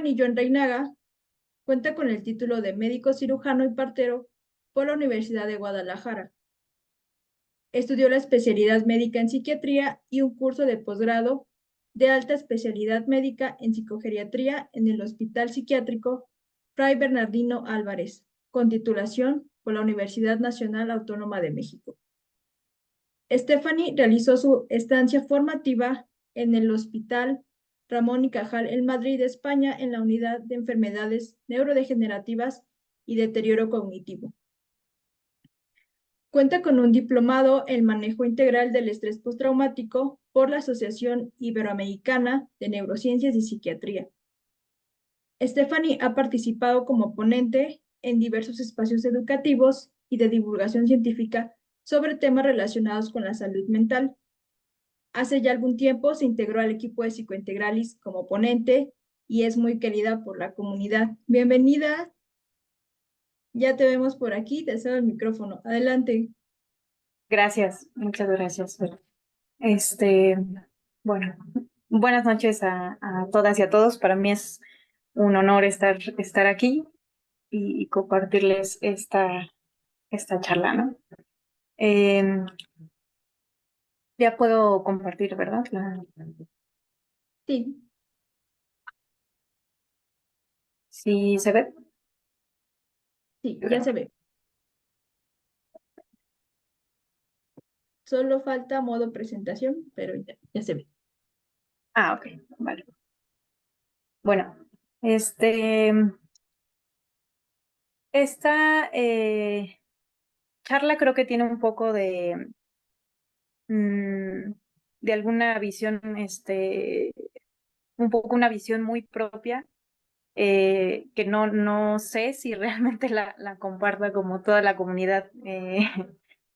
Stephanie Joan Reinaga cuenta con el título de médico cirujano y partero por la Universidad de Guadalajara. Estudió la especialidad médica en psiquiatría y un curso de posgrado de alta especialidad médica en psicogeriatría en el Hospital Psiquiátrico Fray Bernardino Álvarez, con titulación por la Universidad Nacional Autónoma de México. Stephanie realizó su estancia formativa en el Hospital Ramón y Cajal en Madrid, España, en la unidad de enfermedades neurodegenerativas y deterioro cognitivo. Cuenta con un diplomado en manejo integral del estrés postraumático por la Asociación Iberoamericana de Neurociencias y Psiquiatría. Stephanie ha participado como ponente en diversos espacios educativos y de divulgación científica sobre temas relacionados con la salud mental. Hace ya algún tiempo se integró al equipo de Psicointegralis como ponente y es muy querida por la comunidad. Bienvenida, ya te vemos por aquí, te cedo el micrófono. Adelante. Gracias, muchas gracias. Este, bueno, buenas noches a todas y a todos. Para mí es un honor estar aquí y compartirles esta charla, ¿no? Eh, ya puedo compartir, ¿verdad? Sí, ¿Sí se ve? sí, ya se ve. Solo falta modo presentación, pero ya se ve. Ah, ok, vale. Bueno, este, esta charla creo que tiene un poco de alguna visión, un poco una visión muy propia, que no sé si realmente la comparta como toda la comunidad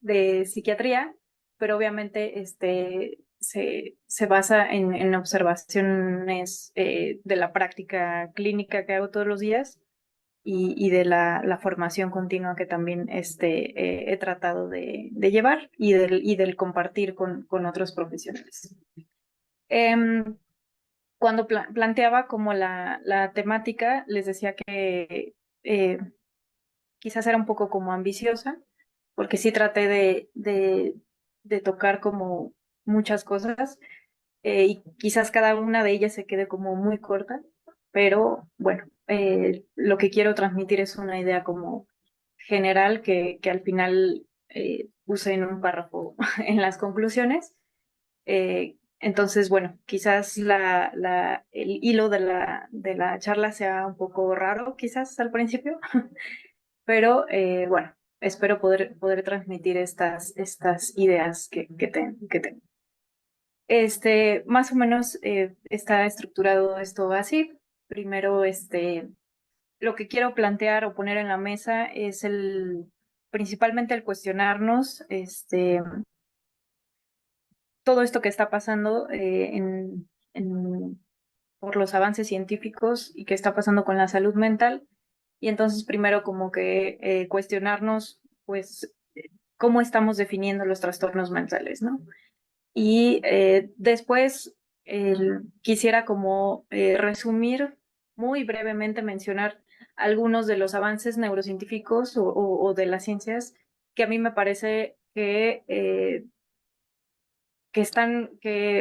de psiquiatría, pero obviamente se basa en observaciones de la práctica clínica que hago todos los días y de la formación continua que también he tratado de llevar y del compartir con otros profesionales. Em, Cuando planteaba como la temática, les decía que eh, quizás era un poco como ambiciosa, porque sí traté de tocar como muchas cosas, y quizás cada una de ellas se quede como muy corta, pero bueno, lo que quiero transmitir es una idea como general que al final puse en un párrafo en las conclusiones. Entonces, bueno, quizás el hilo de la charla sea un poco raro, quizás al principio, pero bueno, espero poder transmitir estas ideas que tengo. Más o menos está estructurado esto así. Primero, lo que quiero plantear o poner en la mesa es principalmente el cuestionarnos, todo esto que está pasando por los avances científicos y que está pasando con la salud mental. Y entonces primero como que cuestionarnos, pues, cómo estamos definiendo los trastornos mentales, ¿no? Y después quisiera como resumir muy brevemente, mencionar algunos de los avances neurocientíficos o de las ciencias que a mí me parece que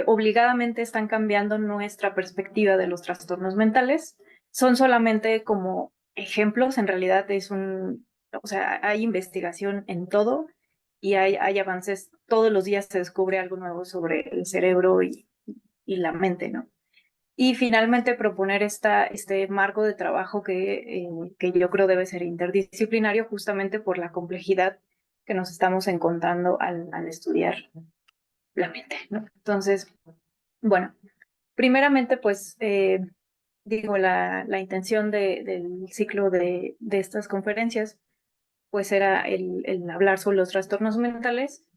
obligadamente están cambiando nuestra perspectiva de los trastornos mentales. Son solamente como ejemplos, en realidad o sea, hay investigación en todo y hay avances, todos los días se descubre algo nuevo sobre el cerebro y la mente, ¿no? Y finalmente proponer este marco de trabajo que yo creo debe ser interdisciplinario justamente por la complejidad que nos estamos encontrando al estudiar la mente, ¿no? Entonces, bueno, primeramente, pues, digo, la intención del ciclo de estas conferencias, pues era el hablar sobre los trastornos mentales,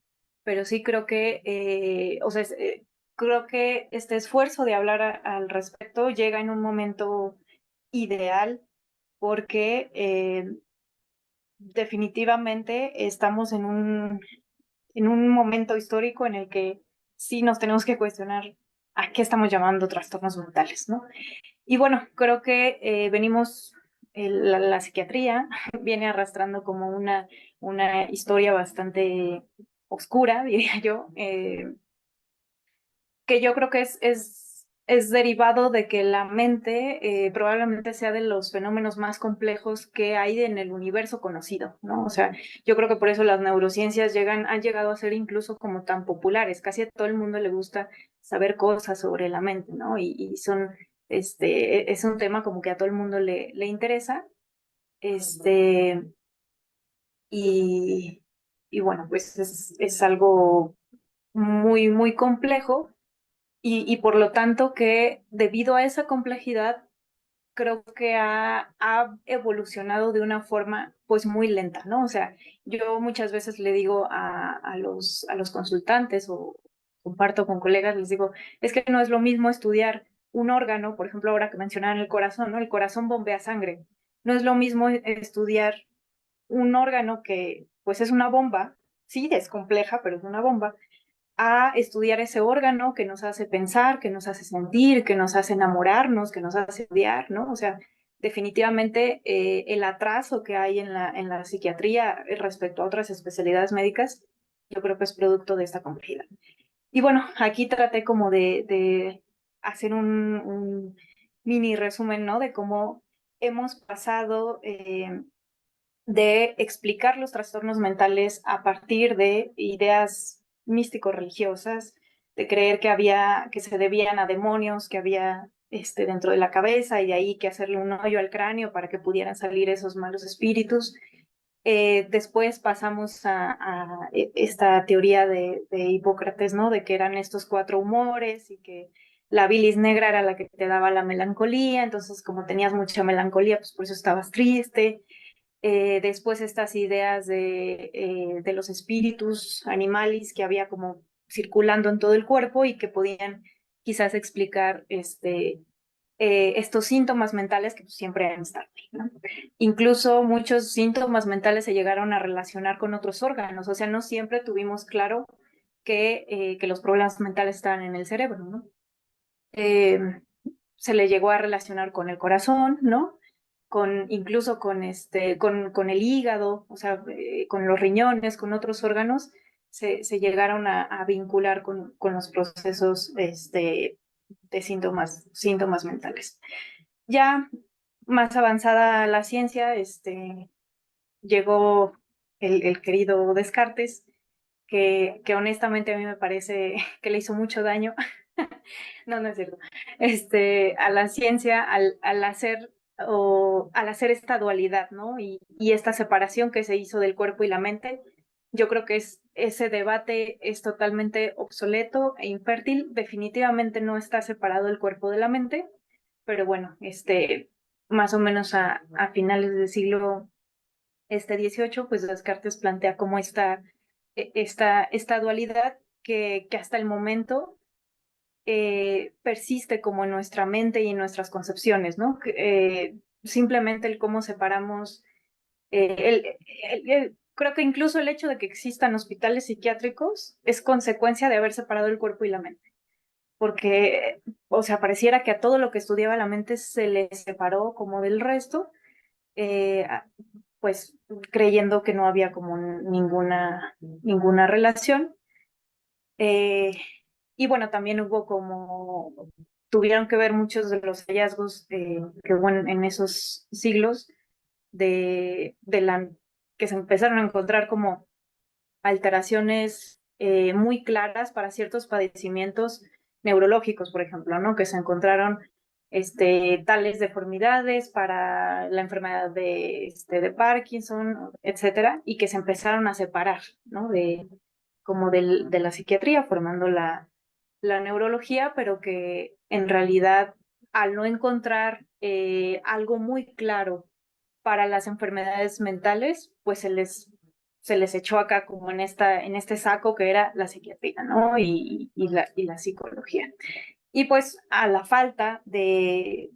pero sí creo que, o sea, creo que este esfuerzo de hablar al respecto llega en un momento ideal porque definitivamente estamos en un momento histórico en el que sí nos tenemos que cuestionar a qué estamos llamando trastornos mentales, ¿no? Y bueno, creo que la psiquiatría viene arrastrando como una historia bastante oscura, diría yo, que yo creo que es derivado de que la mente probablemente sea de los fenómenos más complejos que hay en el universo conocido, ¿no? O sea, yo creo que por eso las neurociencias han llegado a ser incluso como tan populares. Casi a todo el mundo le gusta saber cosas sobre la mente, ¿no? Y es un tema como que a todo el mundo le interesa. Este, y, y bueno, pues es algo muy, muy complejo y por lo tanto que debido a esa complejidad creo que ha evolucionado de una forma pues muy lenta, ¿no? O sea, yo muchas veces le digo a los consultantes o comparto con colegas, les digo, es que no es lo mismo estudiar un órgano, por ejemplo, ahora que mencionaban el corazón, ¿no? El corazón bombea sangre. No es lo mismo estudiar un órgano que pues es una bomba, sí, es compleja, pero es una bomba, a estudiar ese órgano que nos hace pensar, que nos hace sentir, que nos hace enamorarnos, que nos hace odiar, ¿no? O sea, definitivamente el atraso que hay en la psiquiatría respecto a otras especialidades médicas, yo creo que es producto de esta complejidad. Y bueno, aquí traté como de hacer un mini resumen, ¿no? De cómo hemos pasado de explicar los trastornos mentales a partir de ideas místico-religiosas, de creer que se debían a demonios que había dentro de la cabeza y de ahí que hacerle un hoyo al cráneo para que pudieran salir esos malos espíritus. Después pasamos a esta teoría de Hipócrates, ¿no? De que eran estos cuatro humores y que la bilis negra era la que te daba la melancolía, entonces como tenías mucha melancolía, pues por eso estabas triste. Después estas ideas de los espíritus animales que había como circulando en todo el cuerpo y que podían quizás explicar estos síntomas mentales que pues, siempre han estado ahí, ¿no? Incluso muchos síntomas mentales se llegaron a relacionar con otros órganos, o sea, no siempre tuvimos claro que los problemas mentales estaban en el cerebro, ¿no? Eh, Se le llegó a relacionar con el corazón, ¿no? Incluso con el hígado, o sea, con los riñones, con otros órganos, se llegaron a vincular con los procesos de síntomas mentales. Ya más avanzada la ciencia, llegó el querido Descartes, que honestamente a mí me parece que le hizo mucho daño. No, no es cierto. A la ciencia al hacer esta dualidad, ¿no? Y esta separación que se hizo del cuerpo y la mente, yo creo que ese debate es totalmente obsoleto e infértil. Definitivamente no está separado el cuerpo de la mente, pero bueno, más o menos a finales del siglo 18, pues Descartes plantea como esta dualidad que hasta el momento persiste como en nuestra mente y en nuestras concepciones, ¿no? Simplemente el cómo separamos, creo que incluso el hecho de que existan hospitales psiquiátricos es consecuencia de haber separado el cuerpo y la mente, porque, o sea, pareciera que a todo lo que estudiaba la mente se le separó como del resto, eh, pues creyendo que no había como ninguna relación. Eh, y bueno, también tuvieron que ver muchos de los hallazgos que hubo en esos siglos que se empezaron a encontrar como alteraciones muy claras para ciertos padecimientos neurológicos, por ejemplo, ¿no? Que se encontraron tales deformidades para la enfermedad de Parkinson, etcétera, y que se empezaron a separar, ¿no? De la psiquiatría, formando la neurología, pero que en realidad al no encontrar algo muy claro para las enfermedades mentales, pues se les echó acá como en este saco que era la psiquiatría, ¿no? Y la psicología. Y pues a la falta de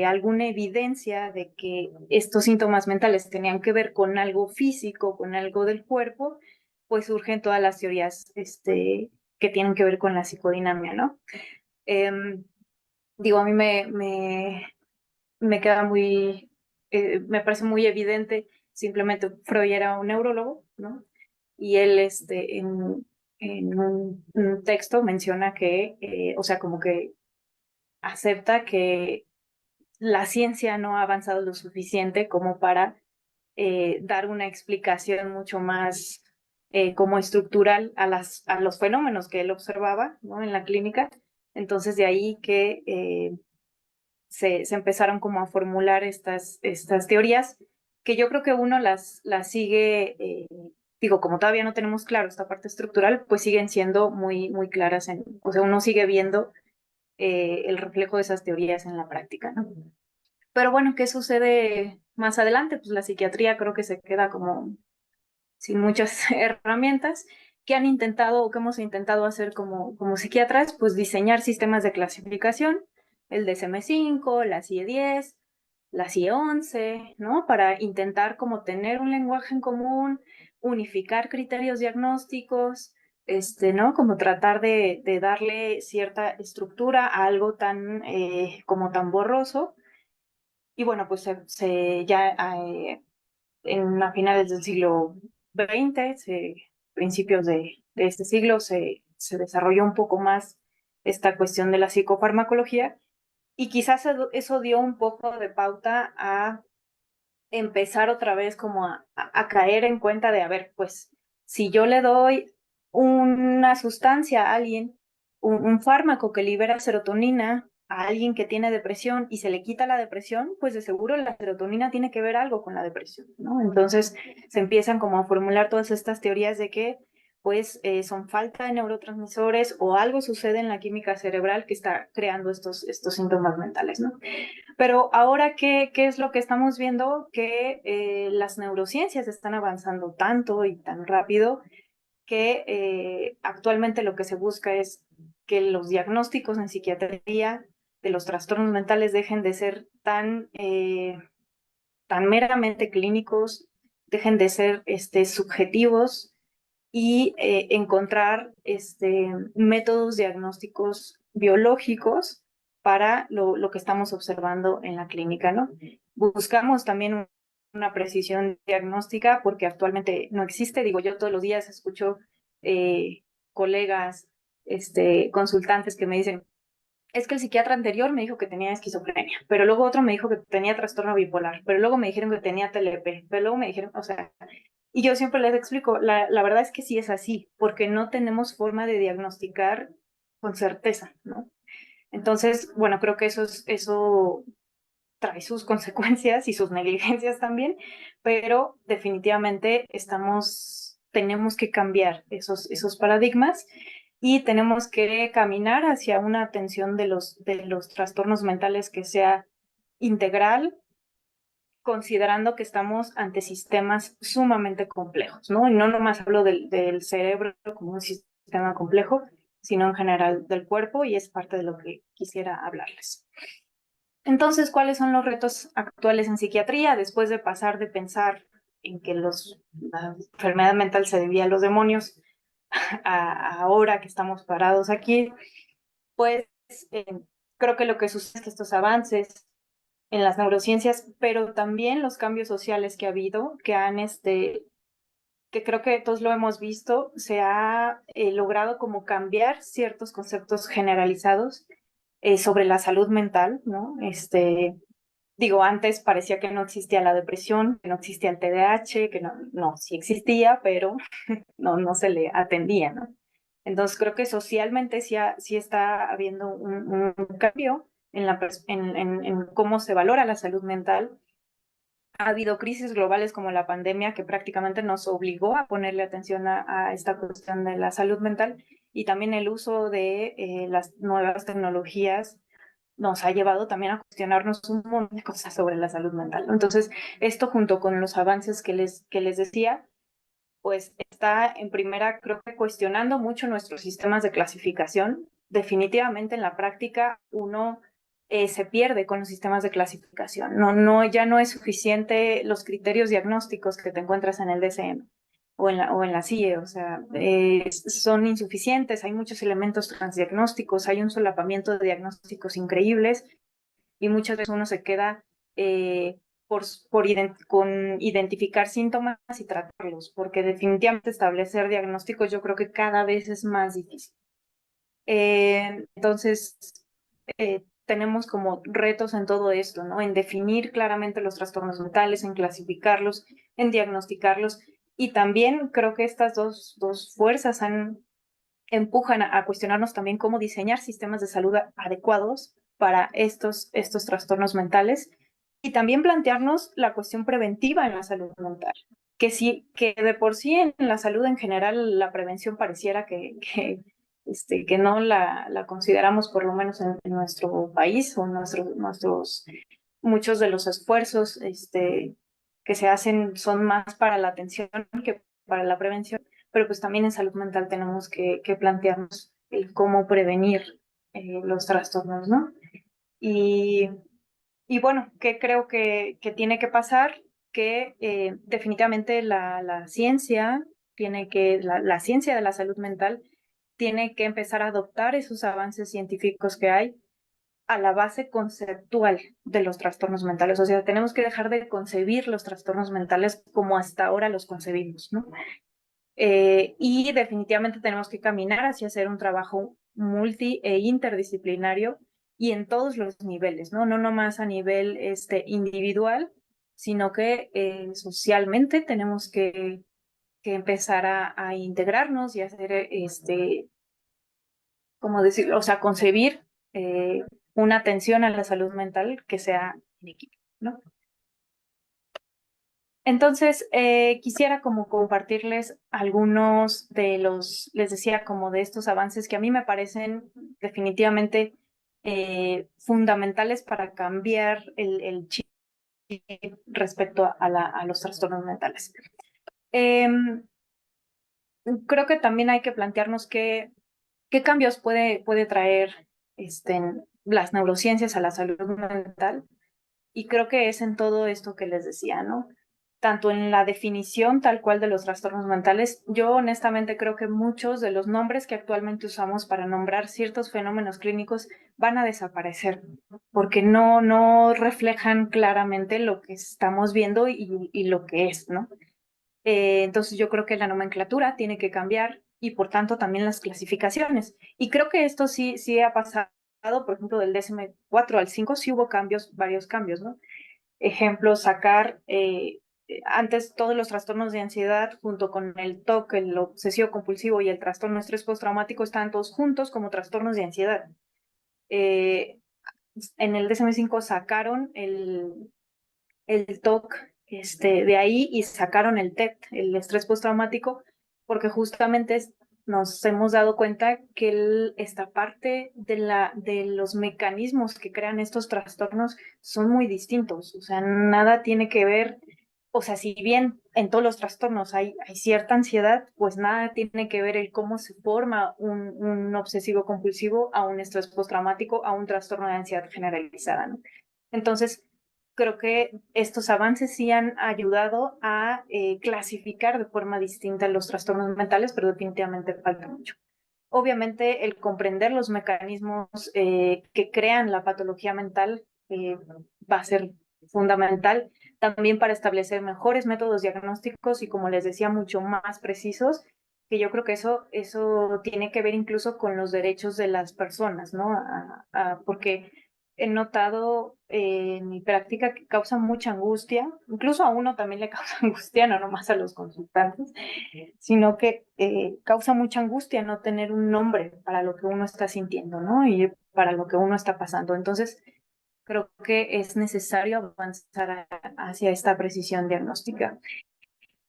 alguna evidencia de que estos síntomas mentales tenían que ver con algo físico, con algo del cuerpo, pues surgen todas las teorías que tienen que ver con la psicodinamia, ¿no? Digo, a mí me queda muy, me parece muy evidente, simplemente Freud era un neurólogo, ¿no? Y él en un texto menciona que, o sea, como que acepta que la ciencia no ha avanzado lo suficiente como para dar una explicación mucho más como estructural a los fenómenos que él observaba, ¿no? En la clínica. Entonces, de ahí que se empezaron como a formular estas teorías, que yo creo que uno las sigue, digo, como todavía no tenemos claro esta parte estructural, pues siguen siendo muy, muy claras, o sea, uno sigue viendo el reflejo de esas teorías en la práctica, ¿no? Pero bueno, ¿qué sucede más adelante? Pues la psiquiatría creo que se queda como sin muchas herramientas que han intentado o que hemos intentado hacer como psiquiatras, pues diseñar sistemas de clasificación, el DSM-5, la CIE-10, la CIE-11, ¿no? Para intentar como tener un lenguaje en común, unificar criterios diagnósticos, ¿no? Como tratar de darle cierta estructura a algo tan, como tan borroso. Y bueno, pues ya a finales del siglo XX, principios de este siglo, se desarrolló un poco más esta cuestión de la psicofarmacología y quizás eso dio un poco de pauta a empezar otra vez como a caer en cuenta de, a ver, pues si yo le doy una sustancia a alguien, un fármaco que libera serotonina a alguien que tiene depresión y se le quita la depresión, pues de seguro la serotonina tiene que ver algo con la depresión, ¿no? Entonces se empiezan como a formular todas estas teorías de que pues son falta de neurotransmisores o algo sucede en la química cerebral que está creando estos síntomas mentales, ¿no? Pero ahora, ¿qué es lo que estamos viendo? Que las neurociencias están avanzando tanto y tan rápido que actualmente lo que se busca es que los diagnósticos en psiquiatría de los trastornos mentales dejen de ser tan meramente clínicos, dejen de ser subjetivos y encontrar métodos diagnósticos biológicos para lo que estamos observando en la clínica, ¿no? Buscamos también una precisión diagnóstica porque actualmente no existe. Digo, yo todos los días escucho colegas, consultantes que me dicen, es que el psiquiatra anterior me dijo que tenía esquizofrenia, pero luego otro me dijo que tenía trastorno bipolar, pero luego me dijeron que tenía TLP, pero luego me dijeron, o sea, y yo siempre les explico, la verdad es que sí es así, porque no tenemos forma de diagnosticar con certeza, ¿no? Entonces, bueno, creo que eso trae sus consecuencias y sus negligencias también, pero definitivamente tenemos que cambiar esos paradigmas y tenemos que caminar hacia una atención de los trastornos mentales que sea integral, considerando que estamos ante sistemas sumamente complejos, ¿no? Y no nomás hablo del cerebro como un sistema complejo, sino en general del cuerpo, y es parte de lo que quisiera hablarles. Entonces, ¿cuáles son los retos actuales en psiquiatría? Después de pasar de pensar en que la enfermedad mental se debía a los demonios, ahora que estamos parados aquí, pues creo que lo que sucede es que estos avances en las neurociencias, pero también los cambios sociales que ha habido, que creo que todos lo hemos visto, se ha logrado como cambiar ciertos conceptos generalizados sobre la salud mental, ¿no? Digo, antes parecía que no existía la depresión, que no existía el TDAH, que no, sí existía, pero no se le atendía, ¿no? Entonces creo que socialmente sí está habiendo un cambio en cómo se valora la salud mental. Ha habido crisis globales como la pandemia que prácticamente nos obligó a ponerle atención a esta cuestión de la salud mental, y también el uso de las nuevas tecnologías nos ha llevado también a cuestionarnos un montón de cosas sobre la salud mental, ¿no? Entonces, esto junto con los avances que les decía, pues está en primera, creo que cuestionando mucho nuestros sistemas de clasificación. Definitivamente en la práctica uno se pierde con los sistemas de clasificación. Ya no es suficiente los criterios diagnósticos que te encuentras en el DSM. o en la CIE, o sea, son insuficientes, hay muchos elementos transdiagnósticos, hay un solapamiento de diagnósticos increíbles y muchas veces uno se queda por, con identificar síntomas y tratarlos, porque definitivamente establecer diagnósticos yo creo que cada vez es más difícil. Entonces, tenemos como retos en todo esto, ¿no? En definir claramente los trastornos mentales, en clasificarlos, en diagnosticarlos. Y también creo que estas dos fuerzas empujan a cuestionarnos también cómo diseñar sistemas de salud adecuados para estos trastornos mentales y también plantearnos la cuestión preventiva en la salud mental. Que sí, que de por sí en la salud en general la prevención pareciera que no la consideramos, por lo menos en nuestro país o muchos de los esfuerzos que se hacen son más para la atención que para la prevención, pero pues también en salud mental tenemos que plantearnos el cómo prevenir los trastornos, ¿no? Y, y bueno, ¿qué creo que tiene que pasar? Que definitivamente la ciencia la ciencia de la salud mental tiene que empezar a adoptar esos avances científicos que hay a la base conceptual de los trastornos mentales. O sea, tenemos que dejar de concebir los trastornos mentales como hasta ahora los concebimos, ¿no? Y definitivamente tenemos que caminar hacia hacer un trabajo multi e interdisciplinario y en todos los niveles, ¿no? No nomás a nivel individual, sino que socialmente tenemos que empezar a integrarnos y hacer, ¿cómo decirlo? O sea, concebir una atención a la salud mental que sea en equipo, ¿no? Entonces, quisiera como compartirles algunos de les decía, como de estos avances que a mí me parecen definitivamente fundamentales para cambiar el chip respecto a los trastornos mentales. Creo que también hay que plantearnos qué cambios puede traer las neurociencias a la salud mental. Y creo que es en todo esto que les decía, ¿no? Tanto en la definición tal cual de los trastornos mentales, yo honestamente creo que muchos de los nombres que actualmente usamos para nombrar ciertos fenómenos clínicos van a desaparecer, porque no reflejan claramente lo que estamos viendo y lo que es, ¿no? Entonces yo creo que la nomenclatura tiene que cambiar y por tanto también las clasificaciones. Y creo que esto sí ha pasado, por ejemplo, del DSM-4 al 5 sí hubo cambios, varios cambios, ¿no? Ejemplo, sacar antes todos los trastornos de ansiedad junto con el TOC, el obsesivo compulsivo y el trastorno de estrés postraumático estaban todos juntos como trastornos de ansiedad. Eh, en el DSM-5 sacaron el TOC de ahí y sacaron el TET, el estrés postraumático, porque justamente nos hemos dado cuenta que esta parte de los mecanismos que crean estos trastornos son muy distintos, o sea, nada tiene que ver, o sea, si bien en todos los trastornos hay cierta ansiedad, pues nada tiene que ver el cómo se forma un obsesivo compulsivo a un estrés postraumático, a un trastorno de ansiedad generalizada, ¿no? Entonces, creo que estos avances sí han ayudado a clasificar de forma distinta los trastornos mentales, pero definitivamente falta mucho. Obviamente, el comprender los mecanismos que crean la patología mental va a ser fundamental también para establecer mejores métodos diagnósticos y, como les decía, mucho más precisos, que yo creo que eso tiene que ver incluso con los derechos de las personas, ¿no? Porque he notado en mi práctica que causa mucha angustia, incluso a uno también le causa angustia, no nomás a los consultantes, sino que causa mucha angustia no tener un nombre para lo que uno está sintiendo, ¿no? Y para lo que uno está pasando. Entonces, creo que es necesario avanzar hacia esta precisión diagnóstica.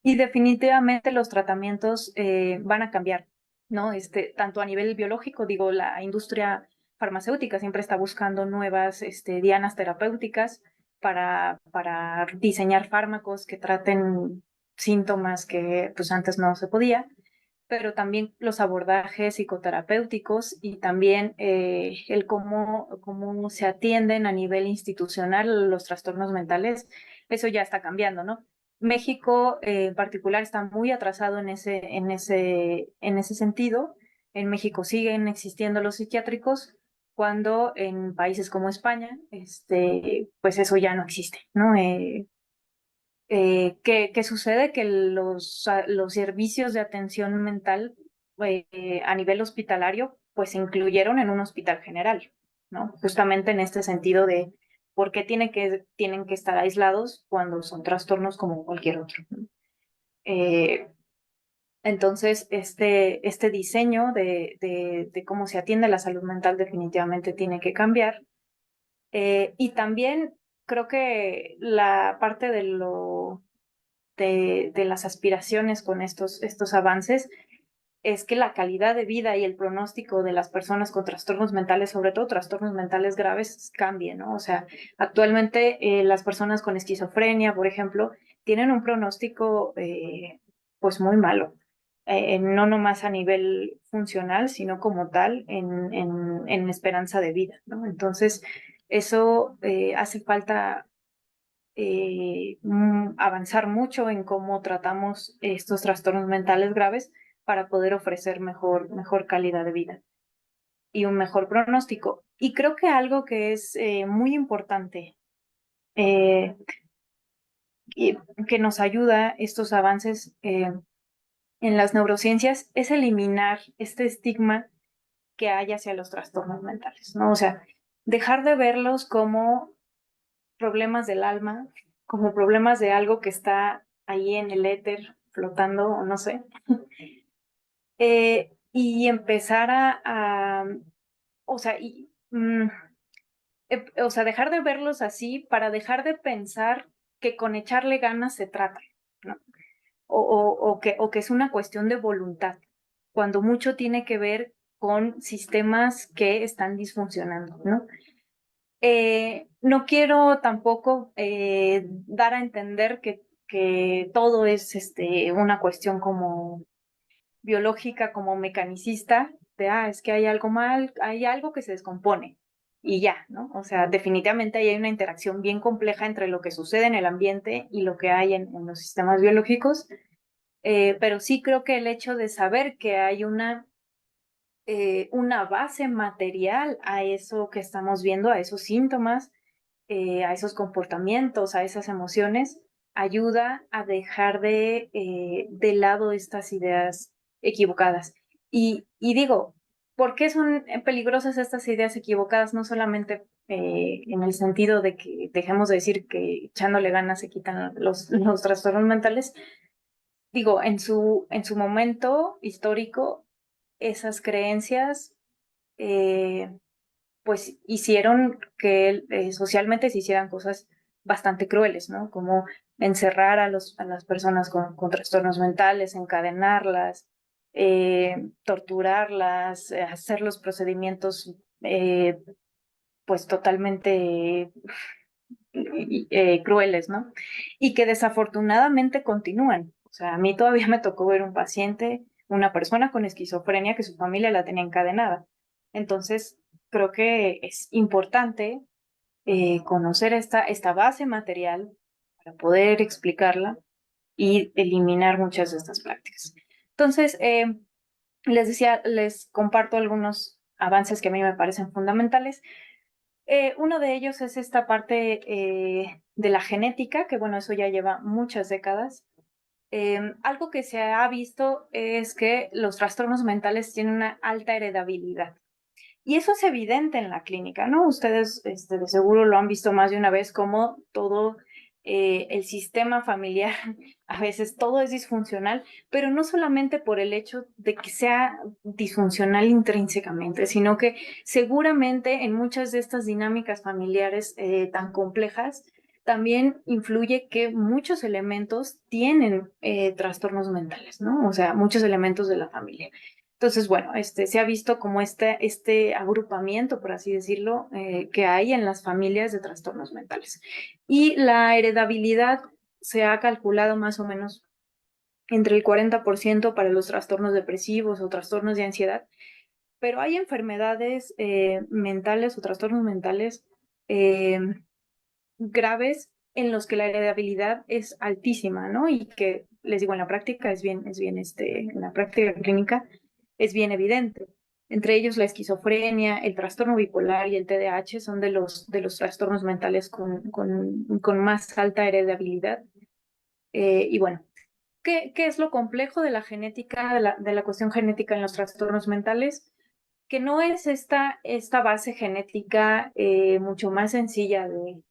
Y definitivamente los tratamientos van a cambiar, ¿no? Tanto a nivel biológico, digo, la industria farmacéutica siempre está buscando nuevas dianas terapéuticas para diseñar fármacos que traten síntomas que pues antes no se podía, pero también los abordajes psicoterapéuticos y también el cómo se atienden a nivel institucional los trastornos mentales, eso ya está cambiando, ¿no? México en particular está muy atrasado en ese sentido. En México siguen existiendo los psiquiátricos cuando en países como España, pues eso ya no existe, ¿no? ¿Qué sucede? Que los servicios de atención mental a nivel hospitalario, pues se incluyeron en un hospital general, ¿no? Justamente en este sentido de por qué tienen que estar aislados cuando son trastornos como cualquier otro, ¿no? Eh, entonces, este diseño de cómo se atiende la salud mental definitivamente tiene que cambiar. Y también creo que la parte de las aspiraciones con estos avances es que la calidad de vida y el pronóstico de las personas con trastornos mentales, sobre todo trastornos mentales graves, cambie, ¿no? O sea, actualmente las personas con esquizofrenia, por ejemplo, tienen un pronóstico pues muy malo, no nomás a nivel funcional, sino como tal en esperanza de vida, ¿no? Entonces, eso hace falta avanzar mucho en cómo tratamos estos trastornos mentales graves para poder ofrecer mejor calidad de vida y un mejor pronóstico. Y creo que algo que es muy importante eh, y que nos ayuda estos avances en las neurociencias es eliminar este estigma que hay hacia los trastornos mentales, ¿no? O sea, dejar de verlos como problemas del alma, como problemas de algo que está ahí en el éter flotando o no sé, y empezar o sea, o sea, dejar de verlos así para dejar de pensar que con echarle ganas se trata, ¿no? O que es una cuestión de voluntad, cuando mucho tiene que ver con sistemas que están disfuncionando, ¿no? No quiero tampoco dar a entender que todo es una cuestión como biológica, como mecanicista, de, es que hay algo mal, hay algo que se descompone y ya, ¿no? O sea, definitivamente ahí hay una interacción bien compleja entre lo que sucede en el ambiente y lo que hay en los sistemas biológicos, pero sí creo que el hecho de saber que hay una base material a eso que estamos viendo, a esos síntomas, a esos comportamientos, a esas emociones, ayuda a dejar de lado estas ideas equivocadas. Y digo, ¿por qué son peligrosas estas ideas equivocadas? No solamente en el sentido de que dejemos de decir que echándole ganas se quitan los trastornos mentales. Digo, en su momento histórico, esas creencias eh, pues hicieron que socialmente se hicieran cosas bastante crueles, ¿no? Como encerrar a las personas con trastornos mentales, encadenarlas, torturarlas, hacer los procedimientos pues totalmente crueles, ¿no? Y que desafortunadamente continúan. O sea, a mí todavía me tocó ver un paciente, una persona con esquizofrenia que su familia la tenía encadenada. Entonces, creo que es importante conocer esta base material para poder explicarla y eliminar muchas de estas prácticas. Entonces, les decía, les comparto algunos avances que a mí me parecen fundamentales. Uno de ellos es esta parte de la genética, que bueno, eso ya lleva muchas décadas. Algo que se ha visto es que los trastornos mentales tienen una alta heredabilidad. Y eso es evidente en la clínica, ¿no? Ustedes de seguro lo han visto más de una vez, como todo el sistema familiar, a veces todo es disfuncional, pero no solamente por el hecho de que sea disfuncional intrínsecamente, sino que seguramente en muchas de estas dinámicas familiares tan complejas, también influye que muchos elementos tienen trastornos mentales, ¿no? O sea, muchos elementos de la familia. Entonces, bueno, se ha visto como este agrupamiento, por así decirlo, que hay en las familias de trastornos mentales. Y la heredabilidad se ha calculado más o menos entre el 40% para los trastornos depresivos o trastornos de ansiedad, pero hay enfermedades mentales o trastornos mentales eh, graves en los que la heredabilidad es altísima, ¿no? Y que, les digo, en la práctica en la práctica clínica es bien evidente. Entre ellos la esquizofrenia, el trastorno bipolar y el TDAH son de los trastornos mentales con más alta heredabilidad. Y bueno, ¿qué es lo complejo de la genética, de la cuestión genética en los trastornos mentales? Que no es esta base genética mucho más sencilla de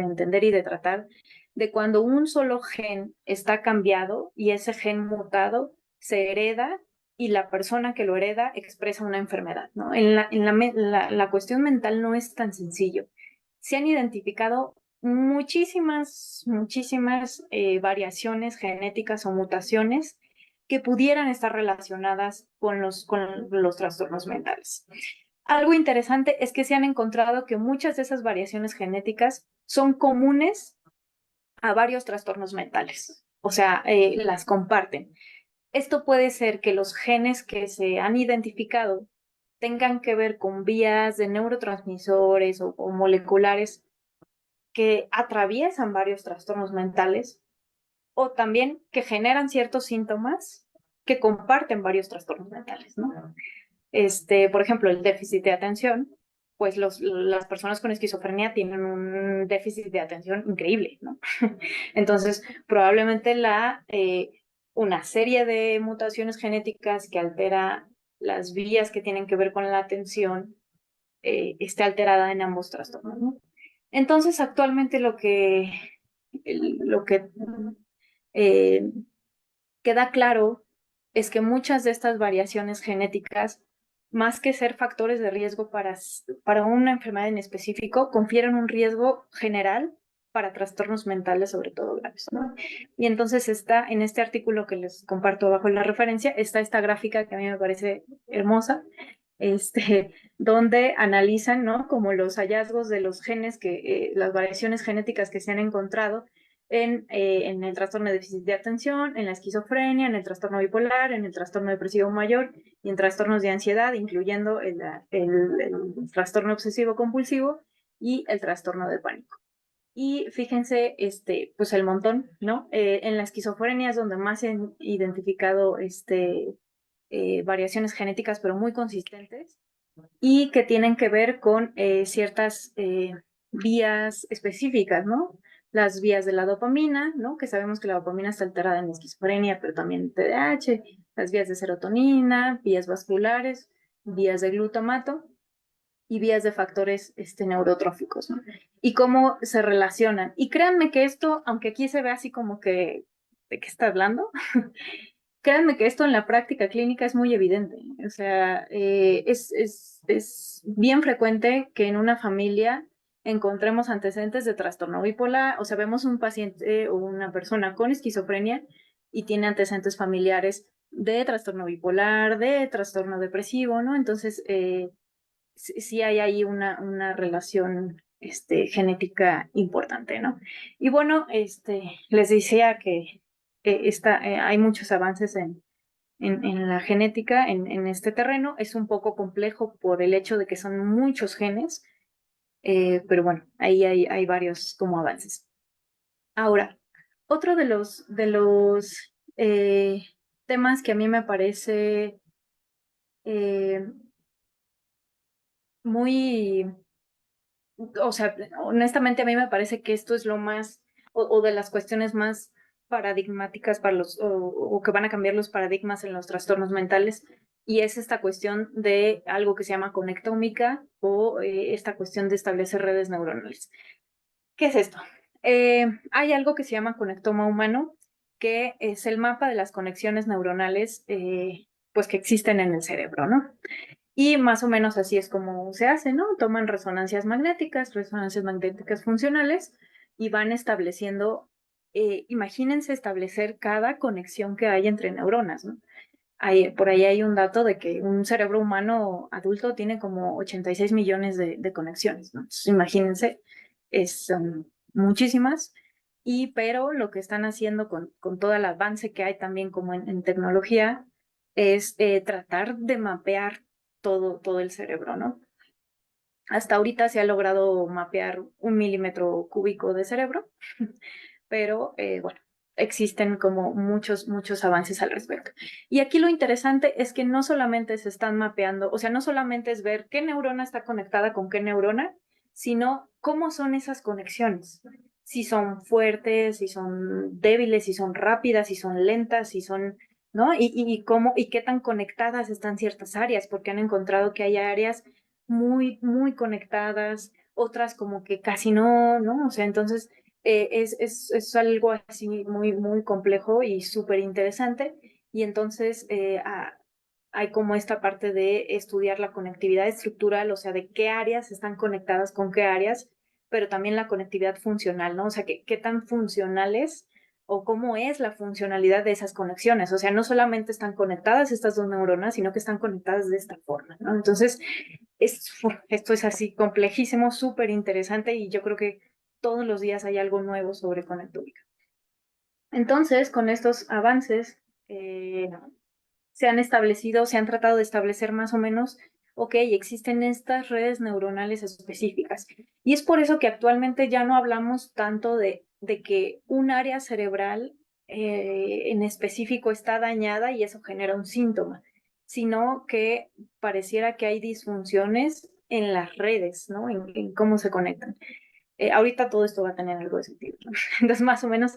entender y de tratar, de cuando un solo gen está cambiado y ese gen mutado se hereda y la persona que lo hereda expresa una enfermedad, ¿no? La cuestión mental no es tan sencillo. Se han identificado muchísimas variaciones genéticas o mutaciones que pudieran estar relacionadas con los trastornos mentales. Algo interesante es que se han encontrado que muchas de esas variaciones genéticas son comunes a varios trastornos mentales, o sea, las comparten. Esto puede ser que los genes que se han identificado tengan que ver con vías de neurotransmisores o moleculares que atraviesan varios trastornos mentales o también que generan ciertos síntomas que comparten varios trastornos mentales, ¿no? Por ejemplo, el déficit de atención, pues las personas con esquizofrenia tienen un déficit de atención increíble, ¿no? Entonces, probablemente una serie de mutaciones genéticas que altera las vías que tienen que ver con la atención esté alterada en ambos trastornos, ¿no? Entonces, actualmente lo que eh, queda claro es que muchas de estas variaciones genéticas, más que ser factores de riesgo para una enfermedad en específico, confieren un riesgo general para trastornos mentales, sobre todo graves, ¿no? Y entonces está en este artículo que les comparto bajo la referencia, está esta gráfica que a mí me parece hermosa, donde analizan, ¿no? Como los hallazgos de los genes las variaciones genéticas que se han encontrado en el trastorno de déficit de atención, en la esquizofrenia, en el trastorno bipolar, en el trastorno depresivo mayor y en trastornos de ansiedad, incluyendo el trastorno obsesivo compulsivo y el trastorno de pánico. Y fíjense, pues el montón, ¿no? En la esquizofrenia es donde más se han identificado variaciones genéticas, pero muy consistentes, y que tienen que ver con ciertas vías específicas, ¿no? Las vías de la dopamina, ¿no? Que sabemos que la dopamina está alterada en la esquizofrenia, pero también en TDAH, las vías de serotonina, vías vasculares, vías de glutamato y vías de factores neurotróficos, ¿no? Y cómo se relacionan. Y créanme que esto, aunque aquí se ve así como que, ¿de qué está hablando? Créanme que esto en la práctica clínica es muy evidente. O sea, es bien frecuente que en una familia encontremos antecedentes de trastorno bipolar, o sea, vemos un paciente o una persona con esquizofrenia y tiene antecedentes familiares de trastorno bipolar, de trastorno depresivo, ¿no? Entonces, sí hay ahí una relación genética importante, ¿no? Y bueno, les decía que hay muchos avances en la genética en este terreno. Es un poco complejo por el hecho de que son muchos genes, pero bueno, ahí hay varios como avances. Ahora, otro de los temas que a mí me parece eh, muy, o sea, honestamente a mí me parece que esto es lo más, o de las cuestiones más paradigmáticas o que van a cambiar los paradigmas en los trastornos mentales, y es esta cuestión de algo que se llama conectómica o esta cuestión de establecer redes neuronales. ¿Qué es esto? Hay algo que se llama conectoma humano, que es el mapa de las conexiones neuronales pues que existen en el cerebro, ¿no? Y más o menos así es como se hace, ¿no? Toman resonancias magnéticas funcionales y van estableciendo, imagínense establecer cada conexión que hay entre neuronas, ¿no? Por ahí hay un dato de que un cerebro humano adulto tiene como 86 millones de conexiones, ¿no? Entonces, imagínense, son muchísimas, pero lo que están haciendo con todo el avance que hay también como en tecnología es tratar de mapear todo el cerebro, ¿no? Hasta ahorita se ha logrado mapear 1 milímetro cúbico de cerebro, pero bueno, existen como muchos avances al respecto. Y aquí lo interesante es que no solamente se están mapeando, o sea, no solamente es ver qué neurona está conectada con qué neurona, sino cómo son esas conexiones. Si son fuertes, si son débiles, si son rápidas, si son lentas, si son, ¿no? Y qué tan conectadas están ciertas áreas, porque han encontrado que hay áreas muy conectadas, otras como que casi no, ¿no? O sea, entonces es algo así muy complejo y súper interesante. Y entonces hay como esta parte de estudiar la conectividad estructural, o sea, de qué áreas están conectadas con qué áreas, pero también la conectividad funcional, ¿no? O sea, qué tan funcionales o cómo es la funcionalidad de esas conexiones. O sea, no solamente están conectadas estas dos neuronas, sino que están conectadas de esta forma, ¿no? Entonces, esto es así complejísimo, súper interesante y yo creo que todos los días hay algo nuevo sobre conectómica. Entonces, con estos avances, se han tratado de establecer más o menos, ok, existen estas redes neuronales específicas. Y es por eso que actualmente ya no hablamos tanto de que un área cerebral en específico está dañada y eso genera un síntoma, sino que pareciera que hay disfunciones en las redes, ¿no? En cómo se conectan. Ahorita todo esto va a tener algo de sentido, ¿no? Entonces, más o menos,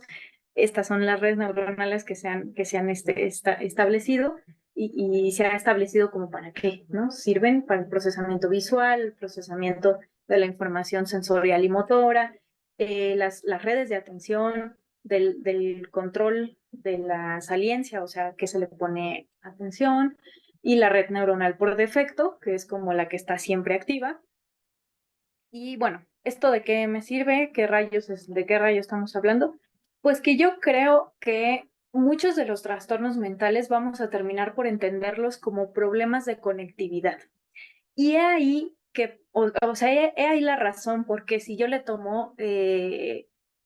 estas son las redes neuronales que se han establecido y se ha establecido como para qué, ¿no? Sirven para el procesamiento visual, el procesamiento de la información sensorial y motora, las redes de atención, del control de la saliencia, o sea, que se le pone atención, y la red neuronal por defecto, que es como la que está siempre activa. Y bueno, ¿esto de qué me sirve? ¿De qué rayos estamos hablando? Pues que yo creo que muchos de los trastornos mentales vamos a terminar por entenderlos como problemas de conectividad. Y he ahí que, o sea, he ahí la razón porque si yo le tomo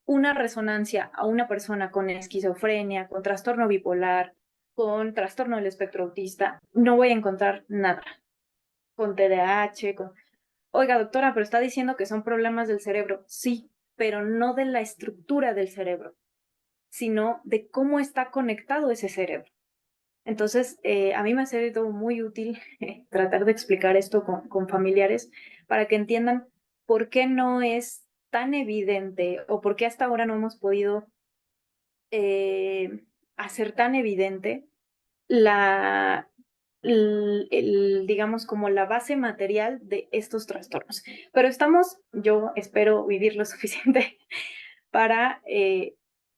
una resonancia a una persona con esquizofrenia, con trastorno bipolar, con trastorno del espectro autista, no voy a encontrar nada. Con TDAH, oiga, doctora, pero está diciendo que son problemas del cerebro. Sí, pero no de la estructura del cerebro, sino de cómo está conectado ese cerebro. Entonces, a mí me ha sido muy útil tratar de explicar esto con familiares para que entiendan por qué no es tan evidente o por qué hasta ahora no hemos podido hacer tan evidente la, digamos, como la base material de estos trastornos. Pero yo espero vivir lo suficiente para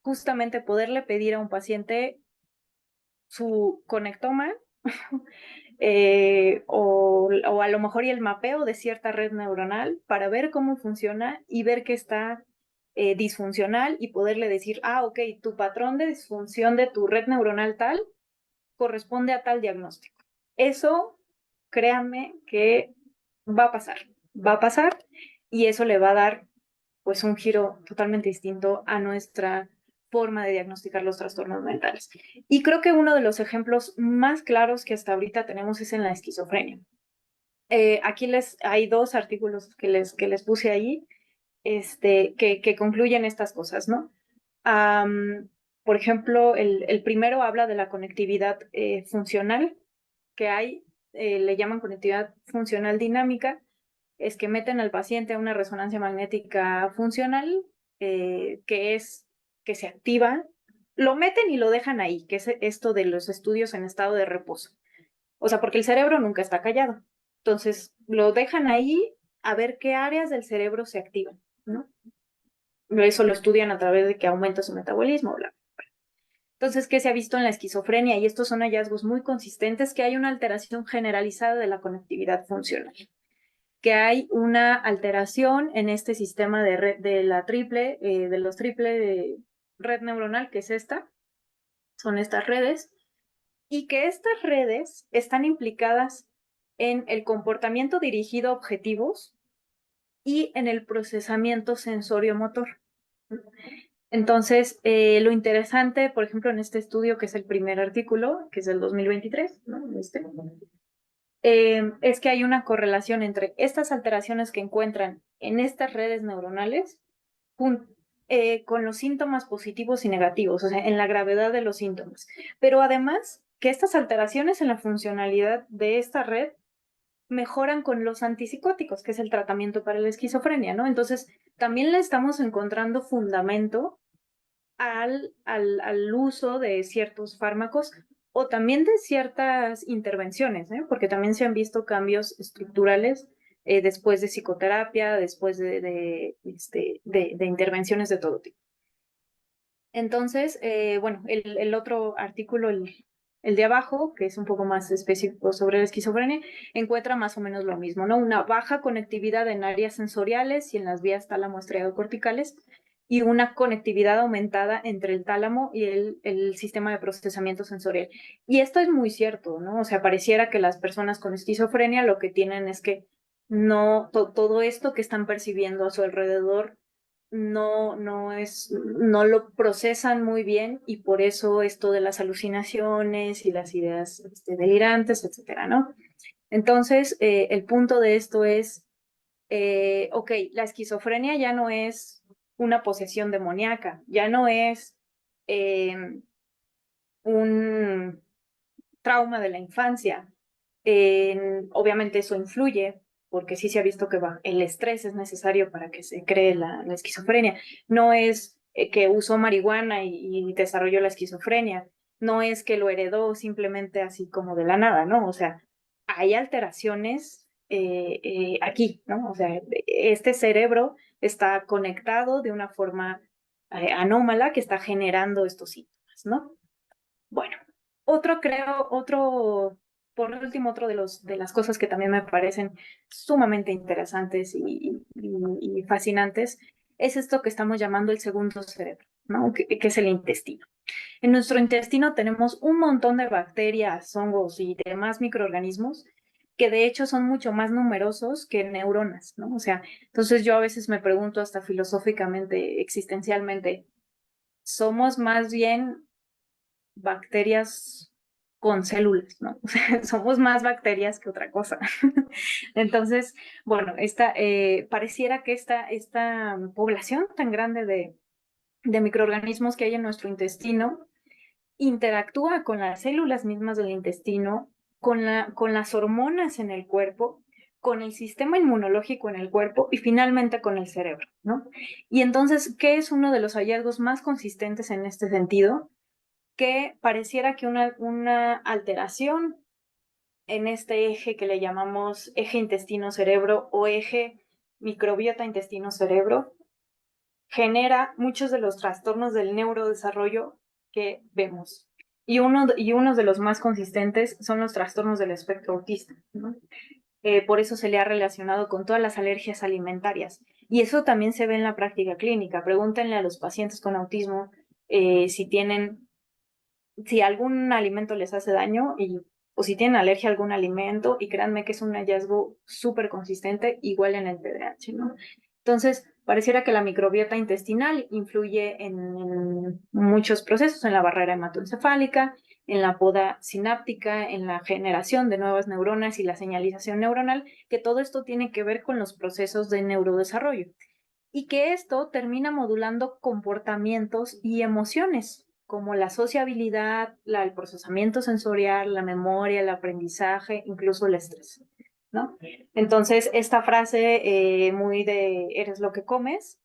justamente poderle pedir a un paciente su conectoma o a lo mejor y el mapeo de cierta red neuronal para ver cómo funciona y ver que está disfuncional y poderle decir, ok, tu patrón de disfunción de tu red neuronal tal corresponde a tal diagnóstico. Eso, créanme que va a pasar y eso le va a dar pues un giro totalmente distinto a nuestra forma de diagnosticar los trastornos mentales. Y creo que uno de los ejemplos más claros que hasta ahorita tenemos es en la esquizofrenia. Aquí hay dos artículos que les puse ahí que concluyen estas cosas, ¿no? Por ejemplo, el primero habla de la conectividad funcional que hay, le llaman conectividad funcional dinámica, es que meten al paciente a una resonancia magnética funcional, que se activa, lo meten y lo dejan ahí, que es esto de los estudios en estado de reposo. O sea, porque el cerebro nunca está callado. Entonces, lo dejan ahí a ver qué áreas del cerebro se activan, ¿no? Eso lo estudian a través de que aumenta su metabolismo, bla. Entonces, ¿qué se ha visto en la esquizofrenia? Y estos son hallazgos muy consistentes, que hay una alteración generalizada de la conectividad funcional, que hay una alteración en este sistema de los triple de red neuronal, que es son estas redes, y que estas redes están implicadas en el comportamiento dirigido a objetivos y en el procesamiento sensorio-motor. Entonces, lo interesante, por ejemplo, en este estudio, que es el primer artículo, que es del 2023, ¿no? es que hay una correlación entre estas alteraciones que encuentran en estas redes neuronales con los síntomas positivos y negativos, o sea, en la gravedad de los síntomas. Pero además, que estas alteraciones en la funcionalidad de esta red mejoran con los antipsicóticos, que es el tratamiento para la esquizofrenia, ¿no? Entonces, también le estamos encontrando fundamento al uso de ciertos fármacos o también de ciertas intervenciones, ¿eh? Porque también se han visto cambios estructurales después de psicoterapia, después de intervenciones de todo tipo. Entonces, bueno, el otro artículo, el de abajo, que es un poco más específico sobre la esquizofrenia, encuentra más o menos lo mismo, ¿no? Una baja conectividad en áreas sensoriales y en las vías tálamo corticales y una conectividad aumentada entre el tálamo y el sistema de procesamiento sensorial. Y esto es muy cierto, ¿no? O sea, pareciera que las personas con esquizofrenia lo que tienen es que no, todo esto que están percibiendo a su alrededor no lo procesan muy bien y por eso esto de las alucinaciones y las ideas delirantes, etcétera, ¿no? Entonces, el punto de esto es, ok, la esquizofrenia ya no es una posesión demoníaca, ya no es eh, un trauma de la infancia. Obviamente eso influye, porque sí se ha visto que el estrés es necesario para que se cree la esquizofrenia. No es que usó marihuana y desarrolló la esquizofrenia. No es que lo heredó simplemente así como de la nada, ¿no? O sea, hay alteraciones aquí, ¿no? O sea, este cerebro está conectado de una forma anómala que está generando estos síntomas, ¿no? Bueno, por último, otro de las cosas que también me parecen sumamente interesantes y fascinantes es esto que estamos llamando el segundo cerebro, ¿no? Que es el intestino. En nuestro intestino tenemos un montón de bacterias, hongos y demás microorganismos que de hecho son mucho más numerosos que neuronas, ¿no? O sea, entonces yo a veces me pregunto hasta filosóficamente, existencialmente, ¿somos más bien bacterias con células, ¿no? O sea, somos más bacterias que otra cosa. Entonces, bueno, pareciera que esta población tan grande de microorganismos que hay en nuestro intestino interactúa con las células mismas del intestino, con las hormonas en el cuerpo, con el sistema inmunológico en el cuerpo y finalmente con el cerebro, ¿no? Y entonces, ¿qué es uno de los hallazgos más consistentes en este sentido? Que pareciera que una alteración en este eje que le llamamos eje intestino-cerebro o eje microbiota intestino-cerebro genera muchos de los trastornos del neurodesarrollo que vemos. Y uno de los más consistentes son los trastornos del espectro autista, ¿no? Por eso se le ha relacionado con todas las alergias alimentarias. Y eso también se ve en la práctica clínica. Pregúntenle a los pacientes con autismo si algún alimento les hace daño o si tienen alergia a algún alimento, y créanme que es un hallazgo súper consistente, igual en el TDAH, ¿no? Entonces, pareciera que la microbiota intestinal influye en muchos procesos, en la barrera hematoencefálica, en la poda sináptica, en la generación de nuevas neuronas y la señalización neuronal, que todo esto tiene que ver con los procesos de neurodesarrollo y que esto termina modulando comportamientos y emociones, como la sociabilidad, el procesamiento sensorial, la memoria, el aprendizaje, incluso el estrés, ¿no? Entonces, esta frase muy de eres lo que comes,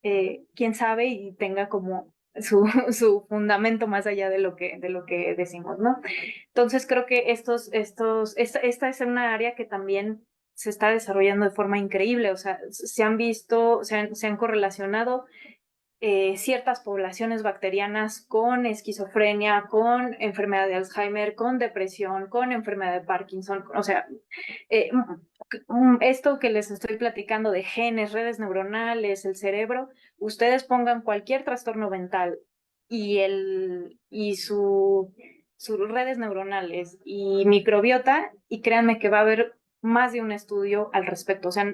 quién sabe y tenga como su fundamento más allá de lo que decimos, ¿no? Entonces creo que esta es una área que también se está desarrollando de forma increíble, o sea, se han visto, se han correlacionado ciertas poblaciones bacterianas con esquizofrenia, con enfermedad de Alzheimer, con depresión, con enfermedad de Parkinson, o sea, esto que les estoy platicando de genes, redes neuronales, el cerebro, ustedes pongan cualquier trastorno mental y sus redes neuronales y microbiota y créanme que va a haber más de un estudio al respecto. O sea,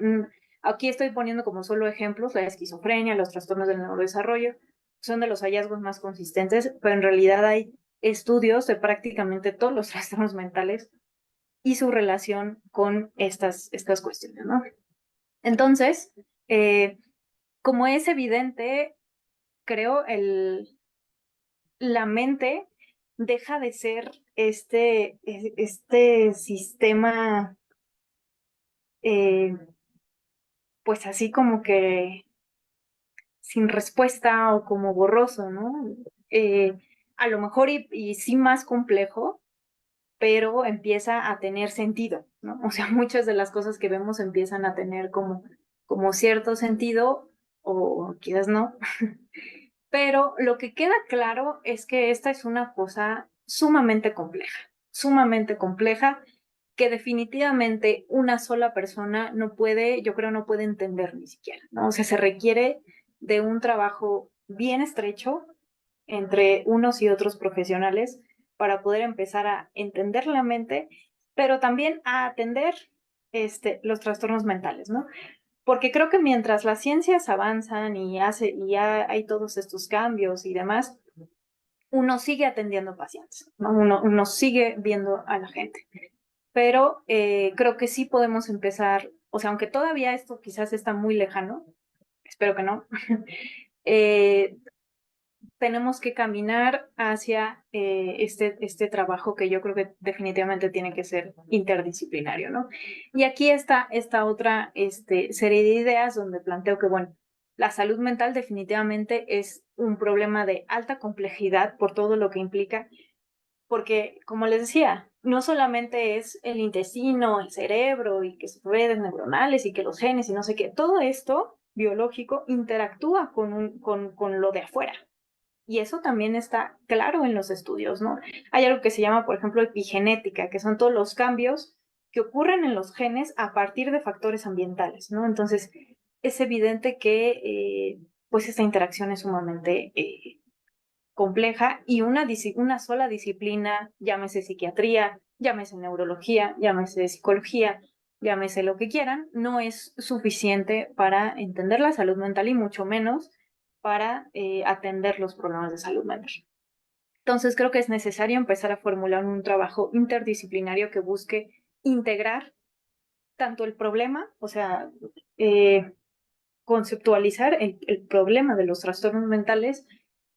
aquí estoy poniendo como solo ejemplos la esquizofrenia, los trastornos del neurodesarrollo, son de los hallazgos más consistentes, pero en realidad hay estudios de prácticamente todos los trastornos mentales y su relación con estas cuestiones, ¿no? Entonces, como es evidente, creo, la mente deja de ser este sistema, pues así como que sin respuesta o como borroso, ¿no? Eh, a lo mejor y sí más complejo, pero empieza a tener sentido, ¿no? O sea, muchas de las cosas que vemos empiezan a tener como cierto sentido o quizás no, pero lo que queda claro es que esta es una cosa sumamente compleja, que definitivamente una sola persona no puede, yo creo, no puede entender ni siquiera, ¿no? O sea, se requiere de un trabajo bien estrecho entre unos y otros profesionales para poder empezar a entender la mente, pero también a atender los trastornos mentales, ¿no? Porque creo que mientras las ciencias avanzan y ya hay todos estos cambios y demás, uno sigue atendiendo pacientes, ¿no? Uno sigue viendo a la gente. Pero creo que sí podemos empezar, o sea, aunque todavía esto quizás está muy lejano, espero que no, eh, tenemos que caminar hacia este trabajo que yo creo que definitivamente tiene que ser interdisciplinario, ¿no? Y aquí está esta otra serie de ideas donde planteo que, bueno, la salud mental definitivamente es un problema de alta complejidad por todo lo que implica, porque, como les decía, no solamente es el intestino, el cerebro y que sus redes neuronales y que los genes y no sé qué, todo esto biológico interactúa con lo de afuera. Y eso también está claro en los estudios, ¿no? Hay algo que se llama, por ejemplo, epigenética, que son todos los cambios que ocurren en los genes a partir de factores ambientales, ¿no? Entonces, es evidente que pues esta interacción es sumamente compleja y una sola disciplina, llámese psiquiatría, llámese neurología, llámese psicología, llámese lo que quieran, no es suficiente para entender la salud mental y mucho menos para atender los problemas de salud mental. Entonces creo que es necesario empezar a formular un trabajo interdisciplinario que busque integrar tanto el problema, o sea, eh, conceptualizar el problema de los trastornos mentales,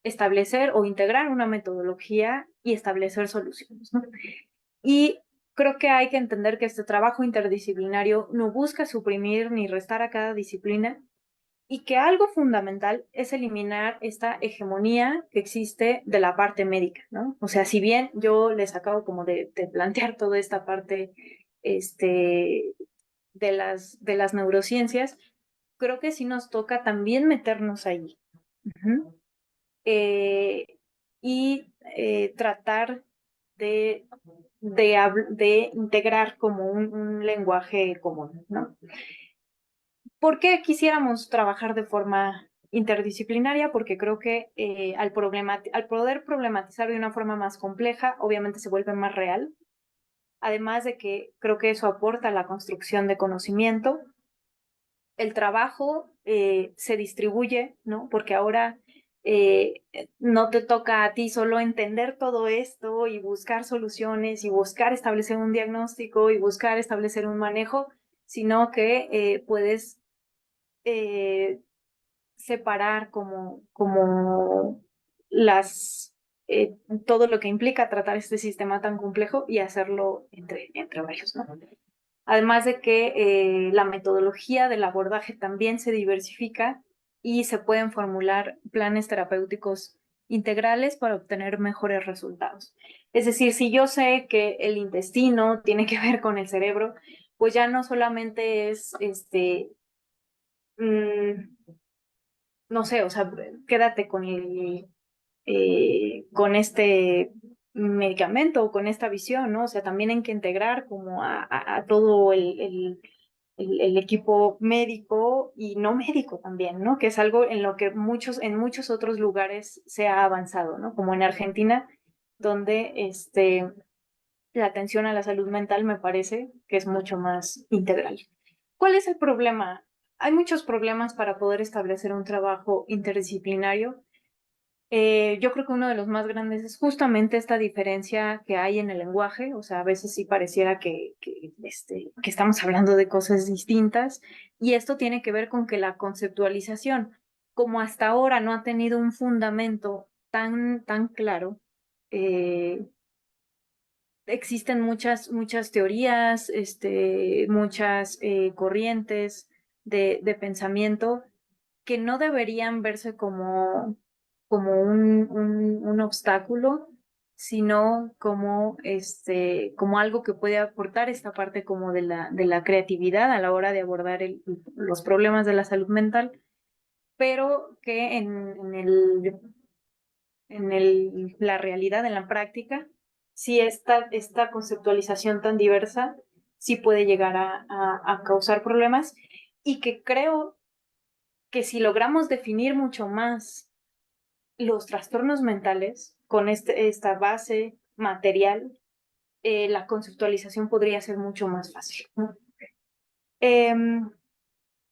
establecer o integrar una metodología y establecer soluciones, ¿no? Y creo que hay que entender que este trabajo interdisciplinario no busca suprimir ni restar a cada disciplina y que algo fundamental es eliminar esta hegemonía que existe de la parte médica, ¿no? O sea, si bien yo les acabo como de plantear toda esta parte de las neurociencias, creo que sí nos toca también meternos ahí. Uh-huh. Y tratar de, de integrar como un lenguaje común, ¿no? ¿Por qué quisiéramos trabajar de forma interdisciplinaria? Porque creo que al poder problematizar de una forma más compleja, obviamente se vuelve más real. Además de que creo que eso aporta a la construcción de conocimiento. El trabajo se distribuye, ¿no? Porque ahora eh, no te toca a ti solo entender todo esto y buscar soluciones y buscar establecer un diagnóstico y buscar establecer un manejo, sino que puedes eh, separar como las, todo lo que implica tratar este sistema tan complejo y hacerlo entre varios, ¿no? Además de que la metodología del abordaje también se diversifica y se pueden formular planes terapéuticos integrales para obtener mejores resultados. Es decir, si yo sé que el intestino tiene que ver con el cerebro, pues ya no solamente es mm, no sé, o sea, quédate con este medicamento o con esta visión, ¿no? O sea, también hay que integrar como a todo el equipo médico y no médico también, ¿no? Que es algo en lo que en muchos otros lugares se ha avanzado, ¿no? Como en Argentina, donde la atención a la salud mental me parece que es mucho más integral. ¿Cuál es el problema? Hay muchos problemas para poder establecer un trabajo interdisciplinario. Yo creo que uno de los más grandes es justamente esta diferencia que hay en el lenguaje, o sea, a veces sí pareciera que estamos hablando de cosas distintas, y esto tiene que ver con que la conceptualización, como hasta ahora no ha tenido un fundamento tan claro, eh, existen muchas teorías, muchas corrientes de pensamiento que no deberían verse como un obstáculo, sino como algo que puede aportar esta parte como de la creatividad a la hora de abordar los problemas de la salud mental, pero que la realidad, en la práctica, si esta conceptualización tan diversa sí puede llegar a causar problemas, y que creo que si logramos definir mucho más los trastornos mentales con esta base material, la conceptualización podría ser mucho más fácil, ¿no?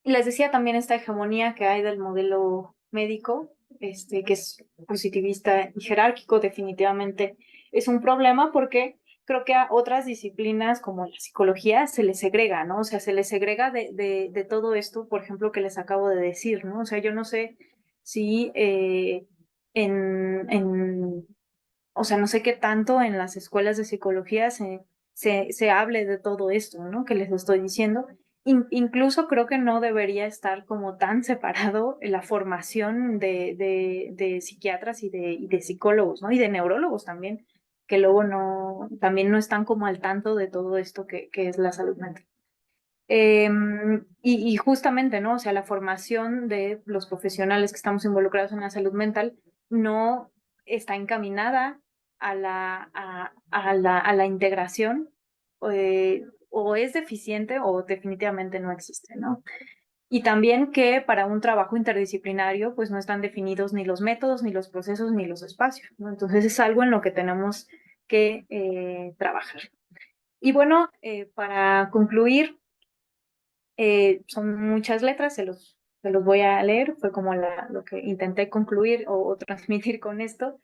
Les decía también esta hegemonía que hay del modelo médico, que es positivista y jerárquico, definitivamente es un problema, porque creo que a otras disciplinas como la psicología se les segrega, ¿no? O sea, se les segrega de todo esto, por ejemplo, que les acabo de decir, ¿no? O sea, yo no sé si en, en, o sea, no sé qué tanto en las escuelas de psicología se hable de todo esto, ¿no? Que les estoy diciendo. Incluso creo que no debería estar como tan separado la formación de psiquiatras y de psicólogos, ¿no? Y de neurólogos también, que luego también no están como al tanto de todo esto que es la salud mental. Y justamente, ¿no? O sea, la formación de los profesionales que estamos involucrados en la salud mental no está encaminada a la integración, o es deficiente o definitivamente no existe, ¿no? Y también que para un trabajo interdisciplinario, pues no están definidos ni los métodos, ni los procesos, ni los espacios, ¿no? Entonces es algo en lo que tenemos que trabajar. Y bueno, para concluir, son muchas letras, se los voy a leer, fue como lo que intenté concluir o transmitir con esto.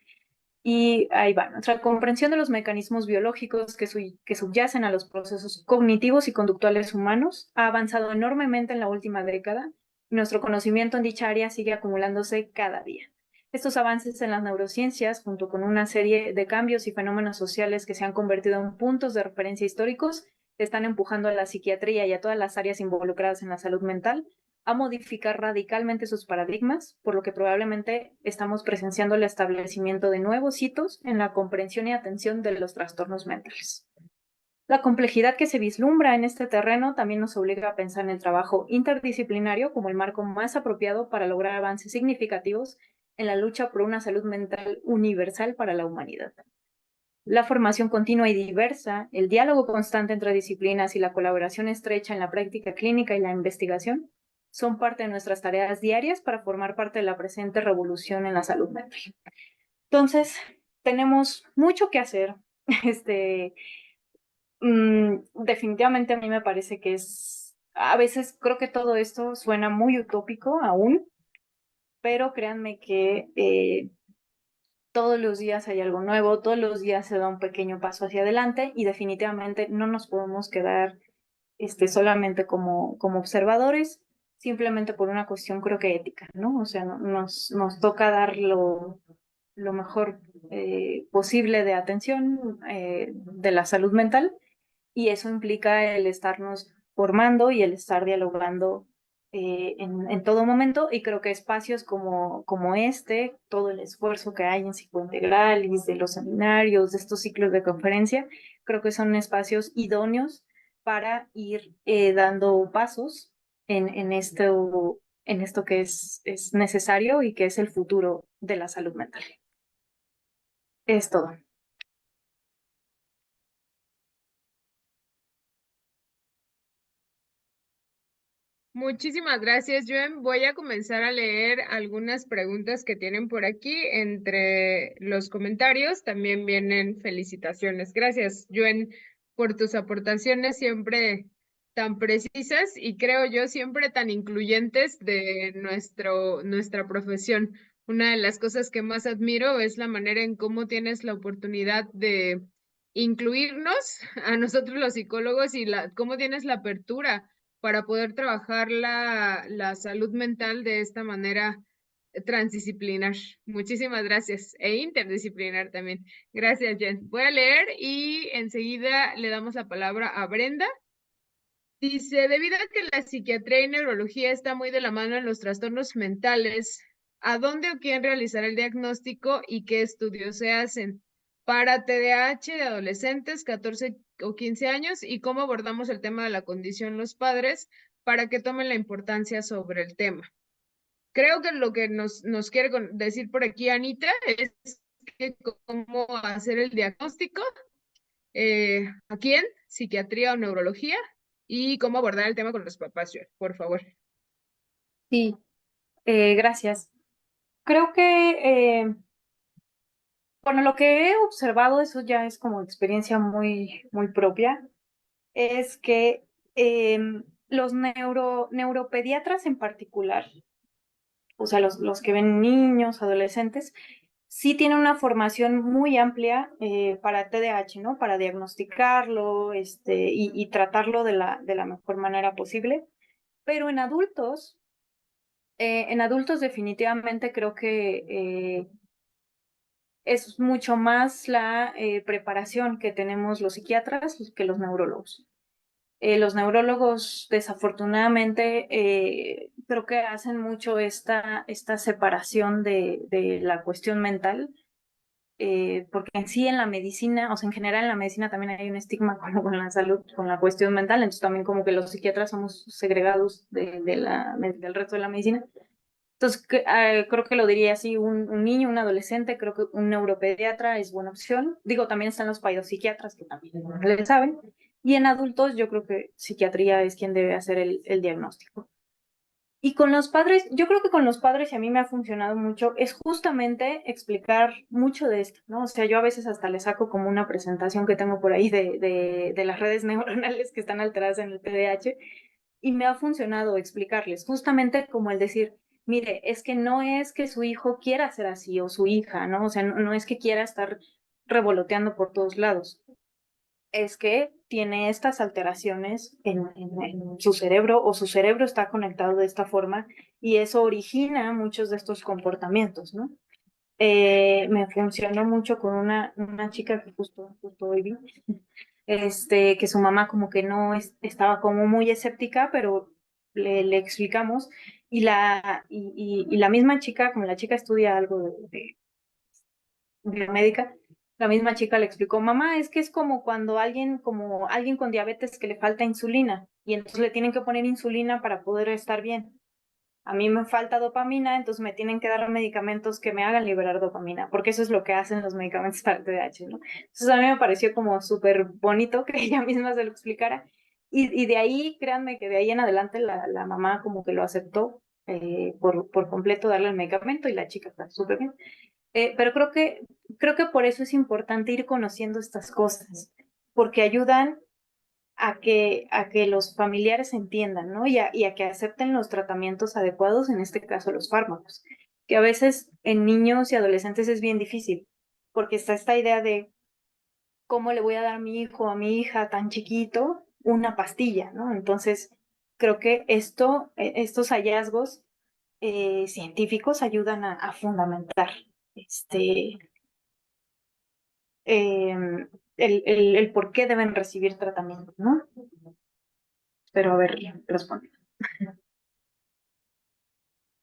Y ahí va: nuestra comprensión de los mecanismos biológicos que subyacen a los procesos cognitivos y conductuales humanos ha avanzado enormemente en la última década, y nuestro conocimiento en dicha área sigue acumulándose cada día. Estos avances en las neurociencias, junto con una serie de cambios y fenómenos sociales que se han convertido en puntos de referencia históricos, están empujando a la psiquiatría y a todas las áreas involucradas en la salud mental a modificar radicalmente sus paradigmas, por lo que probablemente estamos presenciando el establecimiento de nuevos hitos en la comprensión y atención de los trastornos mentales. La complejidad que se vislumbra en este terreno también nos obliga a pensar en el trabajo interdisciplinario como el marco más apropiado para lograr avances significativos en la lucha por una salud mental universal para la humanidad. La formación continua y diversa, el diálogo constante entre disciplinas y la colaboración estrecha en la práctica clínica y la investigación son parte de nuestras tareas diarias para formar parte de la presente revolución en la salud mental. Entonces, tenemos mucho que hacer. Este, Definitivamente a mí me parece que a veces creo que todo esto suena muy utópico aún, pero créanme que todos los días hay algo nuevo, todos los días se da un pequeño paso hacia adelante, y definitivamente no nos podemos quedar solamente como observadores, simplemente por una cuestión creo que ética, ¿no? O sea, nos toca dar lo mejor posible de atención de la salud mental, y eso implica el estarnos formando y el estar dialogando en todo momento, y creo que espacios como todo el esfuerzo que hay en Psicointegralis, de los seminarios, de estos ciclos de conferencia, creo que son espacios idóneos para ir dando pasos en esto que es necesario y que es el futuro de la salud mental. Es todo. Muchísimas gracias, Joen. Voy a comenzar a leer algunas preguntas que tienen por aquí. Entre los comentarios también vienen felicitaciones. Gracias, Joen, por tus aportaciones siempre tan precisas y creo yo siempre tan incluyentes de nuestra profesión. una de las cosas que más admiro es la manera en cómo tienes la oportunidad de incluirnos a nosotros los psicólogos y cómo tienes la apertura para poder trabajar la salud mental de esta manera transdisciplinar. Muchísimas gracias. E interdisciplinar también. Gracias, Jen. Voy a leer y enseguida le damos la palabra a Brenda. Dice, debido a que la psiquiatría y neurología está muy de la mano en los trastornos mentales, ¿a dónde o quién realizará el diagnóstico y qué estudios se hacen para TDAH de adolescentes 14 o 15 años y cómo abordamos el tema de la condición los padres para que tomen la importancia sobre el tema? Creo que lo que nos quiere decir por aquí Anita es que cómo hacer el diagnóstico, ¿a quién? ¿Psiquiatría o neurología? Y cómo abordar el tema con los papás, por favor. Sí, gracias. Creo que, bueno, lo que he observado, eso ya es como experiencia muy propia, es que los neuropediatras en particular, o sea, los que ven niños, adolescentes, sí tienen una formación muy amplia para TDAH, ¿no? Para diagnosticarlo y tratarlo de la mejor manera posible. Pero en adultos definitivamente creo que es mucho más la preparación que tenemos los psiquiatras que los neurólogos. Los neurólogos, desafortunadamente, creo que hacen mucho esta separación de la cuestión mental, porque en sí en la medicina, o sea, en general en la medicina también hay un estigma como con la salud, con la cuestión mental, entonces también como que los psiquiatras somos segregados del resto de la medicina. Entonces, creo que lo diría así, un niño, un adolescente, creo que un neuropediatra es buena opción. Digo, también están los psiquiatras que también le saben. Y en adultos yo creo que psiquiatría es quien debe hacer el diagnóstico. Y con los padres, yo creo que con los padres, y a mí me ha funcionado mucho, es justamente explicar mucho de esto, ¿no? O sea, yo a veces hasta le saco como una presentación que tengo por ahí de las redes neuronales que están alteradas en el TDAH, y me ha funcionado explicarles, justamente como el decir, mire, es que no es que su hijo quiera ser así o su hija, ¿no? O sea, no es que quiera estar revoloteando por todos lados, es que tiene estas alteraciones en su cerebro o su cerebro está conectado de esta forma y eso origina muchos de estos comportamientos, ¿no? Me funcionó mucho con una chica que justo hoy vi, que su mamá como que no estaba como muy escéptica, pero le explicamos y la misma chica, como la chica estudia algo de biomédica, la misma chica le explicó, mamá, es que es como alguien con diabetes que le falta insulina y entonces le tienen que poner insulina para poder estar bien. A mí me falta dopamina, entonces me tienen que dar medicamentos que me hagan liberar dopamina, porque eso es lo que hacen los medicamentos para el TDAH, ¿no? Entonces a mí me pareció como súper bonito que ella misma se lo explicara. Y de ahí, créanme que de ahí en adelante la mamá como que lo aceptó por completo darle el medicamento y la chica está súper bien. Pero creo que por eso es importante ir conociendo estas cosas, porque ayudan a que los familiares entiendan, ¿no? Y a que acepten los tratamientos adecuados, en este caso los fármacos, que a veces en niños y adolescentes es bien difícil, porque está esta idea de cómo le voy a dar a mi hijo o a mi hija tan chiquito una pastilla, ¿no? Entonces, creo que estos hallazgos científicos ayudan a fundamentar este, el por qué deben recibir tratamiento, ¿no? Pero a ver, responde.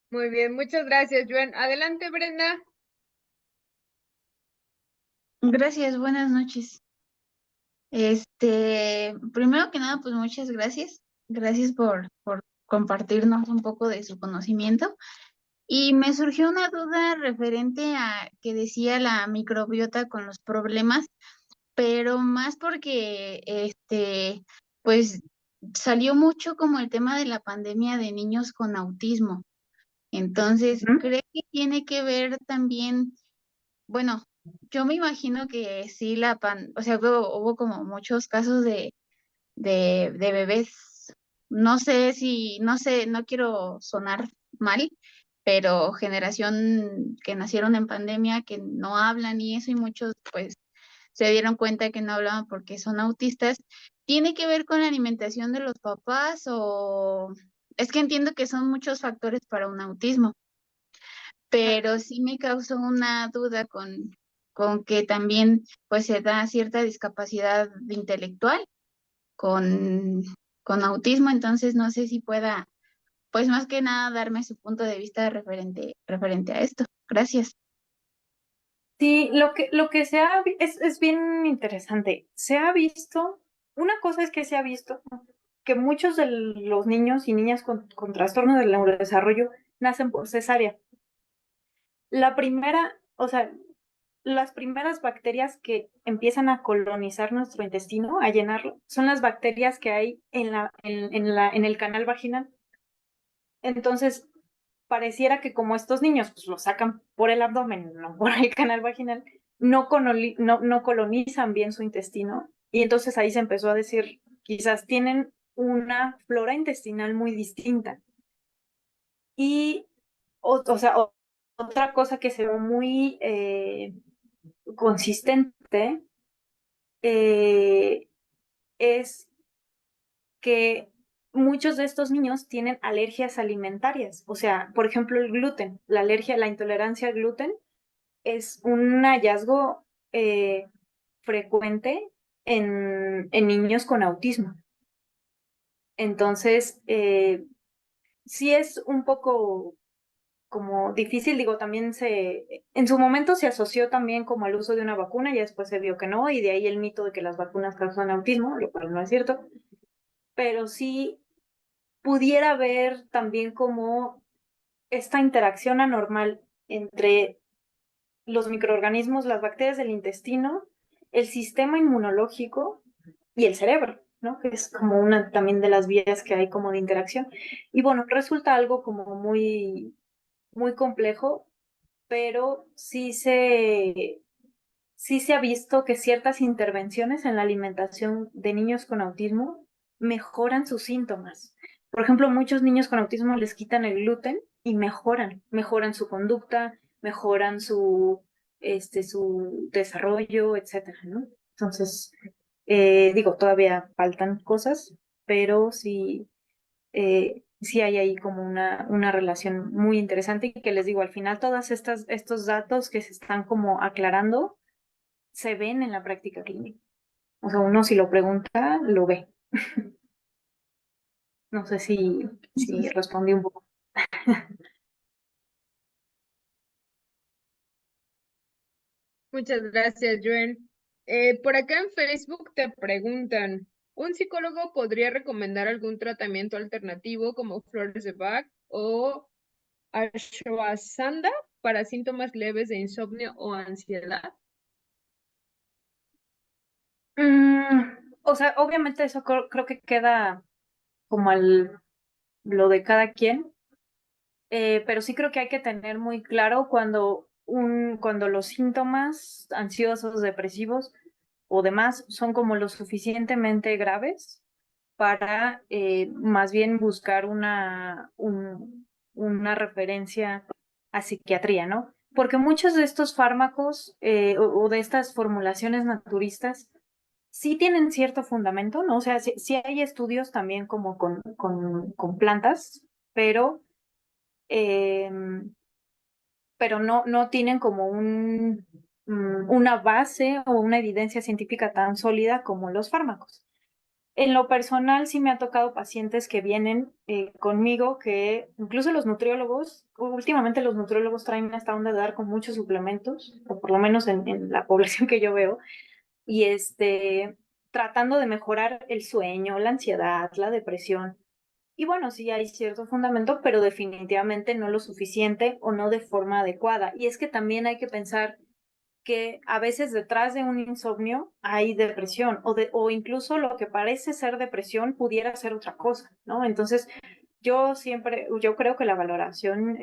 Muy bien, muchas gracias, Joan. Adelante, Brenda. Gracias, buenas noches. Primero que nada, pues muchas gracias. Gracias por compartirnos un poco de su conocimiento. Y me surgió una duda referente a que decía la microbiota con los problemas, pero más porque pues salió mucho como el tema de la pandemia de niños con autismo. Entonces, ¿cree que tiene que ver también? Bueno, yo me imagino que sí o sea, hubo como muchos casos de bebés. No sé, no quiero sonar mal, pero generación que nacieron en pandemia, que no hablan y eso, y muchos pues se dieron cuenta que no hablaban porque son autistas. ¿Tiene que ver con la alimentación de los papás o es que entiendo que son muchos factores para un autismo, pero sí me causó una duda con que también pues se da cierta discapacidad intelectual con, con autismo, entonces no sé si pueda, pues más que nada darme su punto de vista referente a esto. Gracias. Sí, lo que es bien interesante. Se ha visto, una cosa es que se ha visto que muchos de los niños y niñas con trastorno del neurodesarrollo nacen por cesárea. La primera, o sea, las primeras bacterias que empiezan a colonizar nuestro intestino, a llenarlo, son las bacterias que hay en el canal vaginal. Entonces, pareciera que como estos niños pues, los sacan por el abdomen, no por el canal vaginal, no colonizan bien su intestino. Y entonces ahí se empezó a decir, quizás tienen una flora intestinal muy distinta. Y, o sea, otra cosa que se ve muy consistente eh, es que muchos de estos niños tienen alergias alimentarias. O sea, por ejemplo, el gluten, la alergia, la intolerancia al gluten es un hallazgo frecuente en niños con autismo. Entonces, sí es un poco como difícil, digo, también en su momento se asoció también como al uso de una vacuna y después se vio que no, y de ahí el mito de que las vacunas causan autismo, lo cual no es cierto, pero sí pudiera haber también como esta interacción anormal entre los microorganismos, las bacterias del intestino, el sistema inmunológico y el cerebro, ¿no? Que es como una también de las vías que hay como de interacción. Y bueno, resulta algo como muy complejo, pero sí se ha visto que ciertas intervenciones en la alimentación de niños con autismo mejoran sus síntomas. Por ejemplo, muchos niños con autismo les quitan el gluten y mejoran su conducta, mejoran su desarrollo, etcétera, ¿no? Entonces, digo, todavía faltan cosas, pero sí hay ahí como una relación muy interesante y que les digo, al final estos datos que se están como aclarando se ven en la práctica clínica. O sea, uno si lo pregunta, lo ve. No sé si respondí un poco. Muchas gracias, Joen. Por acá en Facebook te preguntan, ¿un psicólogo podría recomendar algún tratamiento alternativo como flores de Bach o ashwagandha para síntomas leves de insomnio o ansiedad? O sea, obviamente eso creo que queda como lo de cada quien, pero sí creo que hay que tener muy claro cuando los síntomas ansiosos, depresivos o demás son como lo suficientemente graves para más bien buscar una referencia a psiquiatría, ¿no? Porque muchos de estos fármacos o de estas formulaciones naturistas sí tienen cierto fundamento, ¿no? O sea, sí hay estudios también como con plantas, pero, eh, pero no tienen como una base o una evidencia científica tan sólida como los fármacos. En lo personal, sí me ha tocado pacientes que vienen conmigo, que incluso los nutriólogos, últimamente los nutriólogos traen esta onda de dar con muchos suplementos, o por lo menos en la población que yo veo, y tratando de mejorar el sueño, la ansiedad, la depresión. Y bueno, sí hay cierto fundamento, pero definitivamente no lo suficiente o no de forma adecuada. Y es que también hay que pensar que a veces detrás de un insomnio hay depresión o incluso lo que parece ser depresión pudiera ser otra cosa, ¿no? Entonces, yo creo que la valoración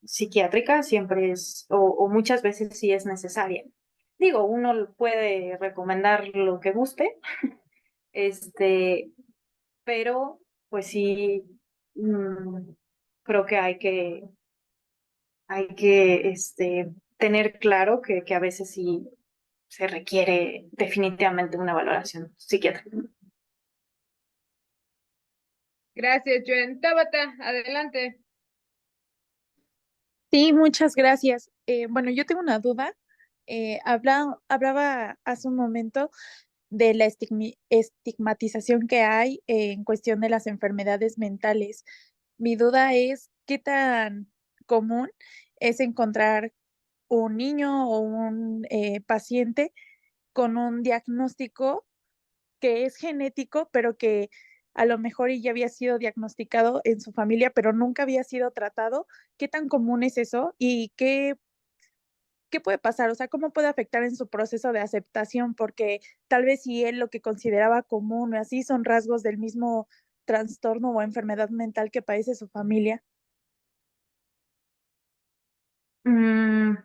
psiquiátrica siempre o muchas veces sí es necesaria. Digo, uno puede recomendar lo que guste, este, pero pues sí, creo que hay que hay que tener claro que a veces sí se requiere definitivamente una valoración psiquiátrica. Gracias, Joan. Tabata, adelante. Sí, muchas gracias. Bueno, yo tengo una duda. Hablaba hace un momento de la estigmatización que hay en cuestión de las enfermedades mentales. Mi duda es, ¿qué tan común es encontrar un niño o un paciente con un diagnóstico que es genético, pero que a lo mejor ya había sido diagnosticado en su familia, pero nunca había sido tratado? ¿Qué tan común es eso y qué puede pasar? O sea, ¿cómo puede afectar en su proceso de aceptación? Porque tal vez si él lo que consideraba común o así son rasgos del mismo trastorno o enfermedad mental que padece su familia. Mm,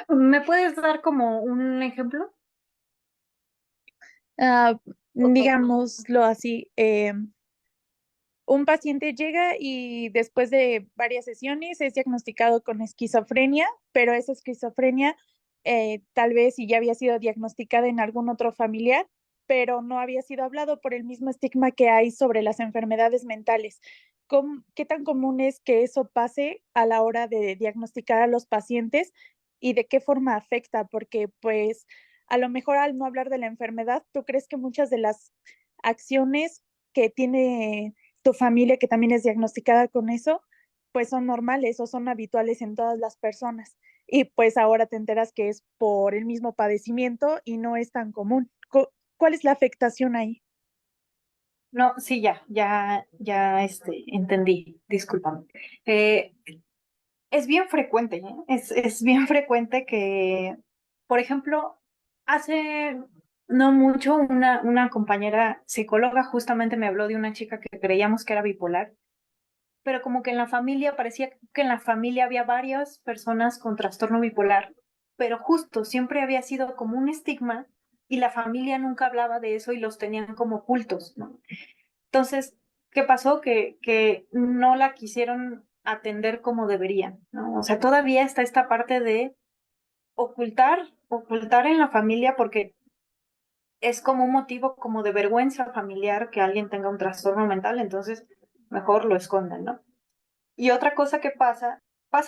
¿Me puedes dar como un ejemplo? Ah, digámoslo así, un paciente llega y después de varias sesiones es diagnosticado con esquizofrenia, pero esa esquizofrenia tal vez si ya había sido diagnosticada en algún otro familiar, pero no había sido hablado por el mismo estigma que hay sobre las enfermedades mentales. ¿Qué tan común es que eso pase a la hora de diagnosticar a los pacientes y de qué forma afecta? Porque pues a lo mejor al no hablar de la enfermedad, ¿tú crees que muchas de las acciones que tiene tu familia que también es diagnosticada con eso, pues son normales o son habituales en todas las personas? Y pues ahora te enteras que es por el mismo padecimiento y no es tan común. ¿Cuál es la afectación ahí? No, sí, ya, entendí, discúlpame. Eh, es bien frecuente, ¿eh? Es bien frecuente que, por ejemplo, hace no mucho una compañera psicóloga justamente me habló de una chica que creíamos que era bipolar, pero como que en la familia, parecía que en la familia había varias personas con trastorno bipolar, pero justo siempre había sido como un estigma y la familia nunca hablaba de eso y los tenían como ocultos, ¿no? Entonces, ¿qué pasó? Que no la quisieron atender como deberían, ¿no? O sea, todavía está esta parte de ocultar en la familia porque es como un motivo como de vergüenza familiar que alguien tenga un trastorno mental, entonces mejor lo esconden, ¿no? Y otra cosa que pasa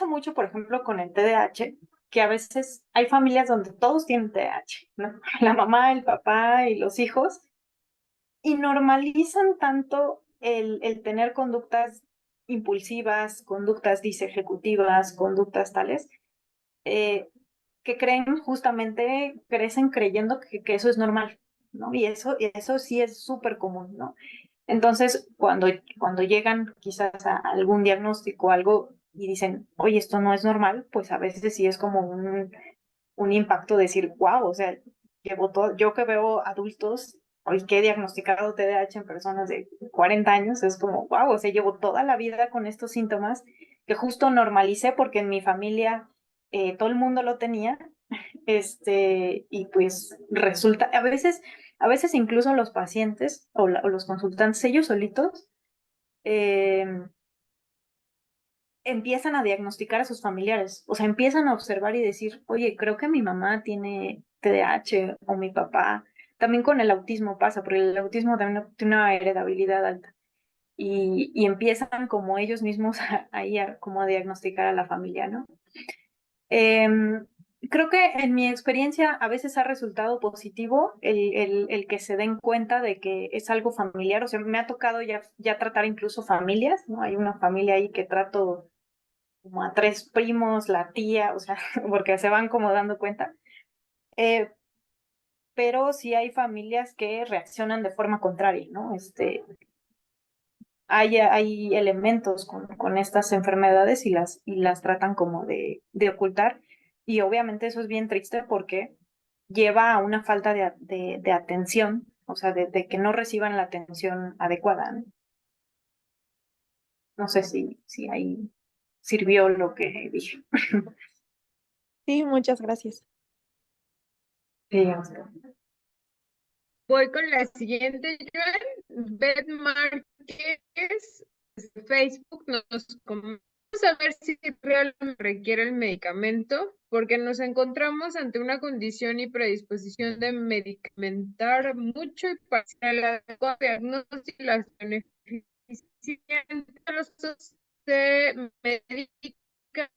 mucho, por ejemplo, con el TDAH, que a veces hay familias donde todos tienen TDAH, ¿no? La mamá, el papá y los hijos, y normalizan tanto el tener conductas impulsivas, conductas disejecutivas, conductas tales, eh, que creen justamente, crecen creyendo que eso es normal, ¿no? Y eso sí es súper común, ¿no? Entonces, cuando llegan quizás a algún diagnóstico o algo y dicen, oye, esto no es normal, pues a veces sí es como un impacto decir, wow, o sea, llevo todo, yo que veo adultos, hoy que he diagnosticado TDAH en personas de 40 años, es como, wow, o sea, llevo toda la vida con estos síntomas que justo normalicé porque en mi familia todo el mundo lo tenía, y pues resulta, a veces incluso los pacientes o los consultantes, ellos solitos, eh, empiezan a diagnosticar a sus familiares, o sea, empiezan a observar y decir, oye, creo que mi mamá tiene TDAH o mi papá. También con el autismo pasa, porque el autismo también tiene una heredabilidad alta. Y empiezan como ellos mismos ahí como a diagnosticar a la familia, ¿no? Em, Creo que en mi experiencia a veces ha resultado positivo el que se den cuenta de que es algo familiar. O sea, me ha tocado ya tratar incluso familias, ¿no? Hay una familia ahí que trato como a 3 primos, la tía, o sea, porque se van como dando cuenta. Eh, pero sí hay familias que reaccionan de forma contraria, ¿no? Hay elementos con estas enfermedades y las tratan como de ocultar. Y obviamente eso es bien triste porque lleva a una falta de atención, o sea, de que no reciban la atención adecuada, ¿no? No sé si ahí sirvió lo que dije. Sí, muchas gracias. Sí, o sea, Voy con la siguiente, Joan. Beth Márquez, de Facebook, nos comenta a ver si realmente requiere el medicamento, porque nos encontramos ante una condición y predisposición de medicamentar mucho y para el adecuado diagnóstico y las beneficientes los usos de medica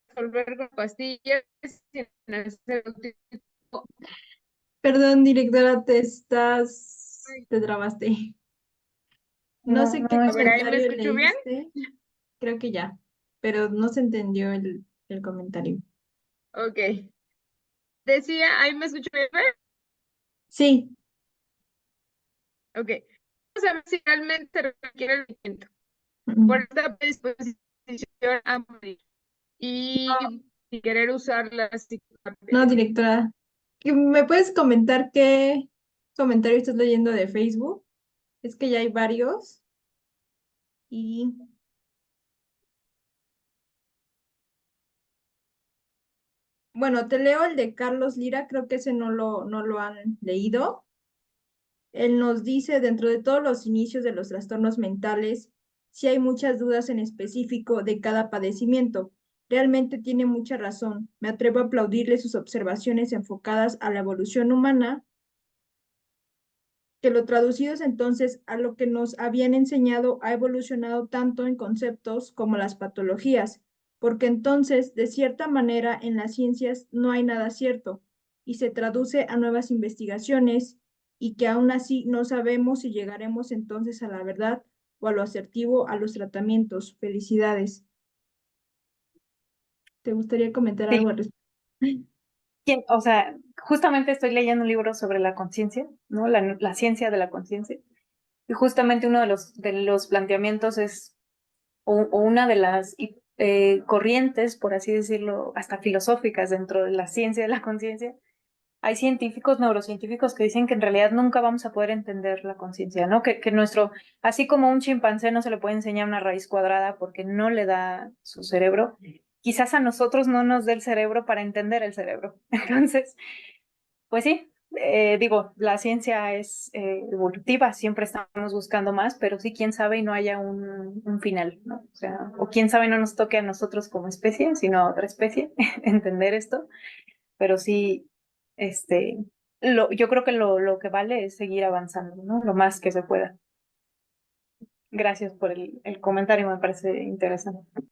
resolver con pastillas sin hacer tipo. Perdón, directora, te trabaste. No sé qué no A ver, ¿ahí me comentario escucho bien? leíste. Creo que ya, pero no se entendió el comentario. Ok. Decía, ¿ahí me escucho bien? Sí, Ok. Vamos a ver si realmente requiere el medicamento por mm, esta predisposición a morir y sin querer usar la no, psicoterapia. directora. ¿Me puedes comentar qué comentario estás leyendo de Facebook? Es que ya hay varios y bueno, te leo el de Carlos Lira, creo que ese no lo han leído. Él nos dice, dentro de todos los inicios de los trastornos mentales, sí hay muchas dudas en específico de cada padecimiento. Realmente tiene mucha razón. Me atrevo a aplaudirle sus observaciones enfocadas a la evolución humana, que lo traducidos entonces a lo que nos habían enseñado ha evolucionado tanto en conceptos como las patologías, porque entonces, de cierta manera, en las ciencias no hay nada cierto y se traduce a nuevas investigaciones y que aún así no sabemos si llegaremos entonces a la verdad o a lo asertivo a los tratamientos. Felicidades. ¿Te gustaría comentar Sí, algo al respecto? o sea, justamente estoy leyendo un libro sobre la conciencia, ¿no? La ciencia de la conciencia. Y justamente uno de los planteamientos es, o una de las corrientes, por así decirlo, hasta filosóficas dentro de la ciencia de la conciencia. Hay científicos, neurocientíficos que dicen que en realidad nunca vamos a poder entender la conciencia, ¿no? Que así como a un chimpancé no se le puede enseñar una raíz cuadrada porque no le da su cerebro, quizás a nosotros no nos dé el cerebro para entender el cerebro. Entonces, pues sí, digo, la ciencia es evolutiva, siempre estamos buscando más, pero sí, quién sabe y no haya un final, ¿no? O sea, o quién sabe no nos toque a nosotros como especie, sino a otra especie entender esto, pero sí, este, yo creo que lo que vale es seguir avanzando, ¿no? Lo más que se pueda. Gracias por el comentario, me parece interesante.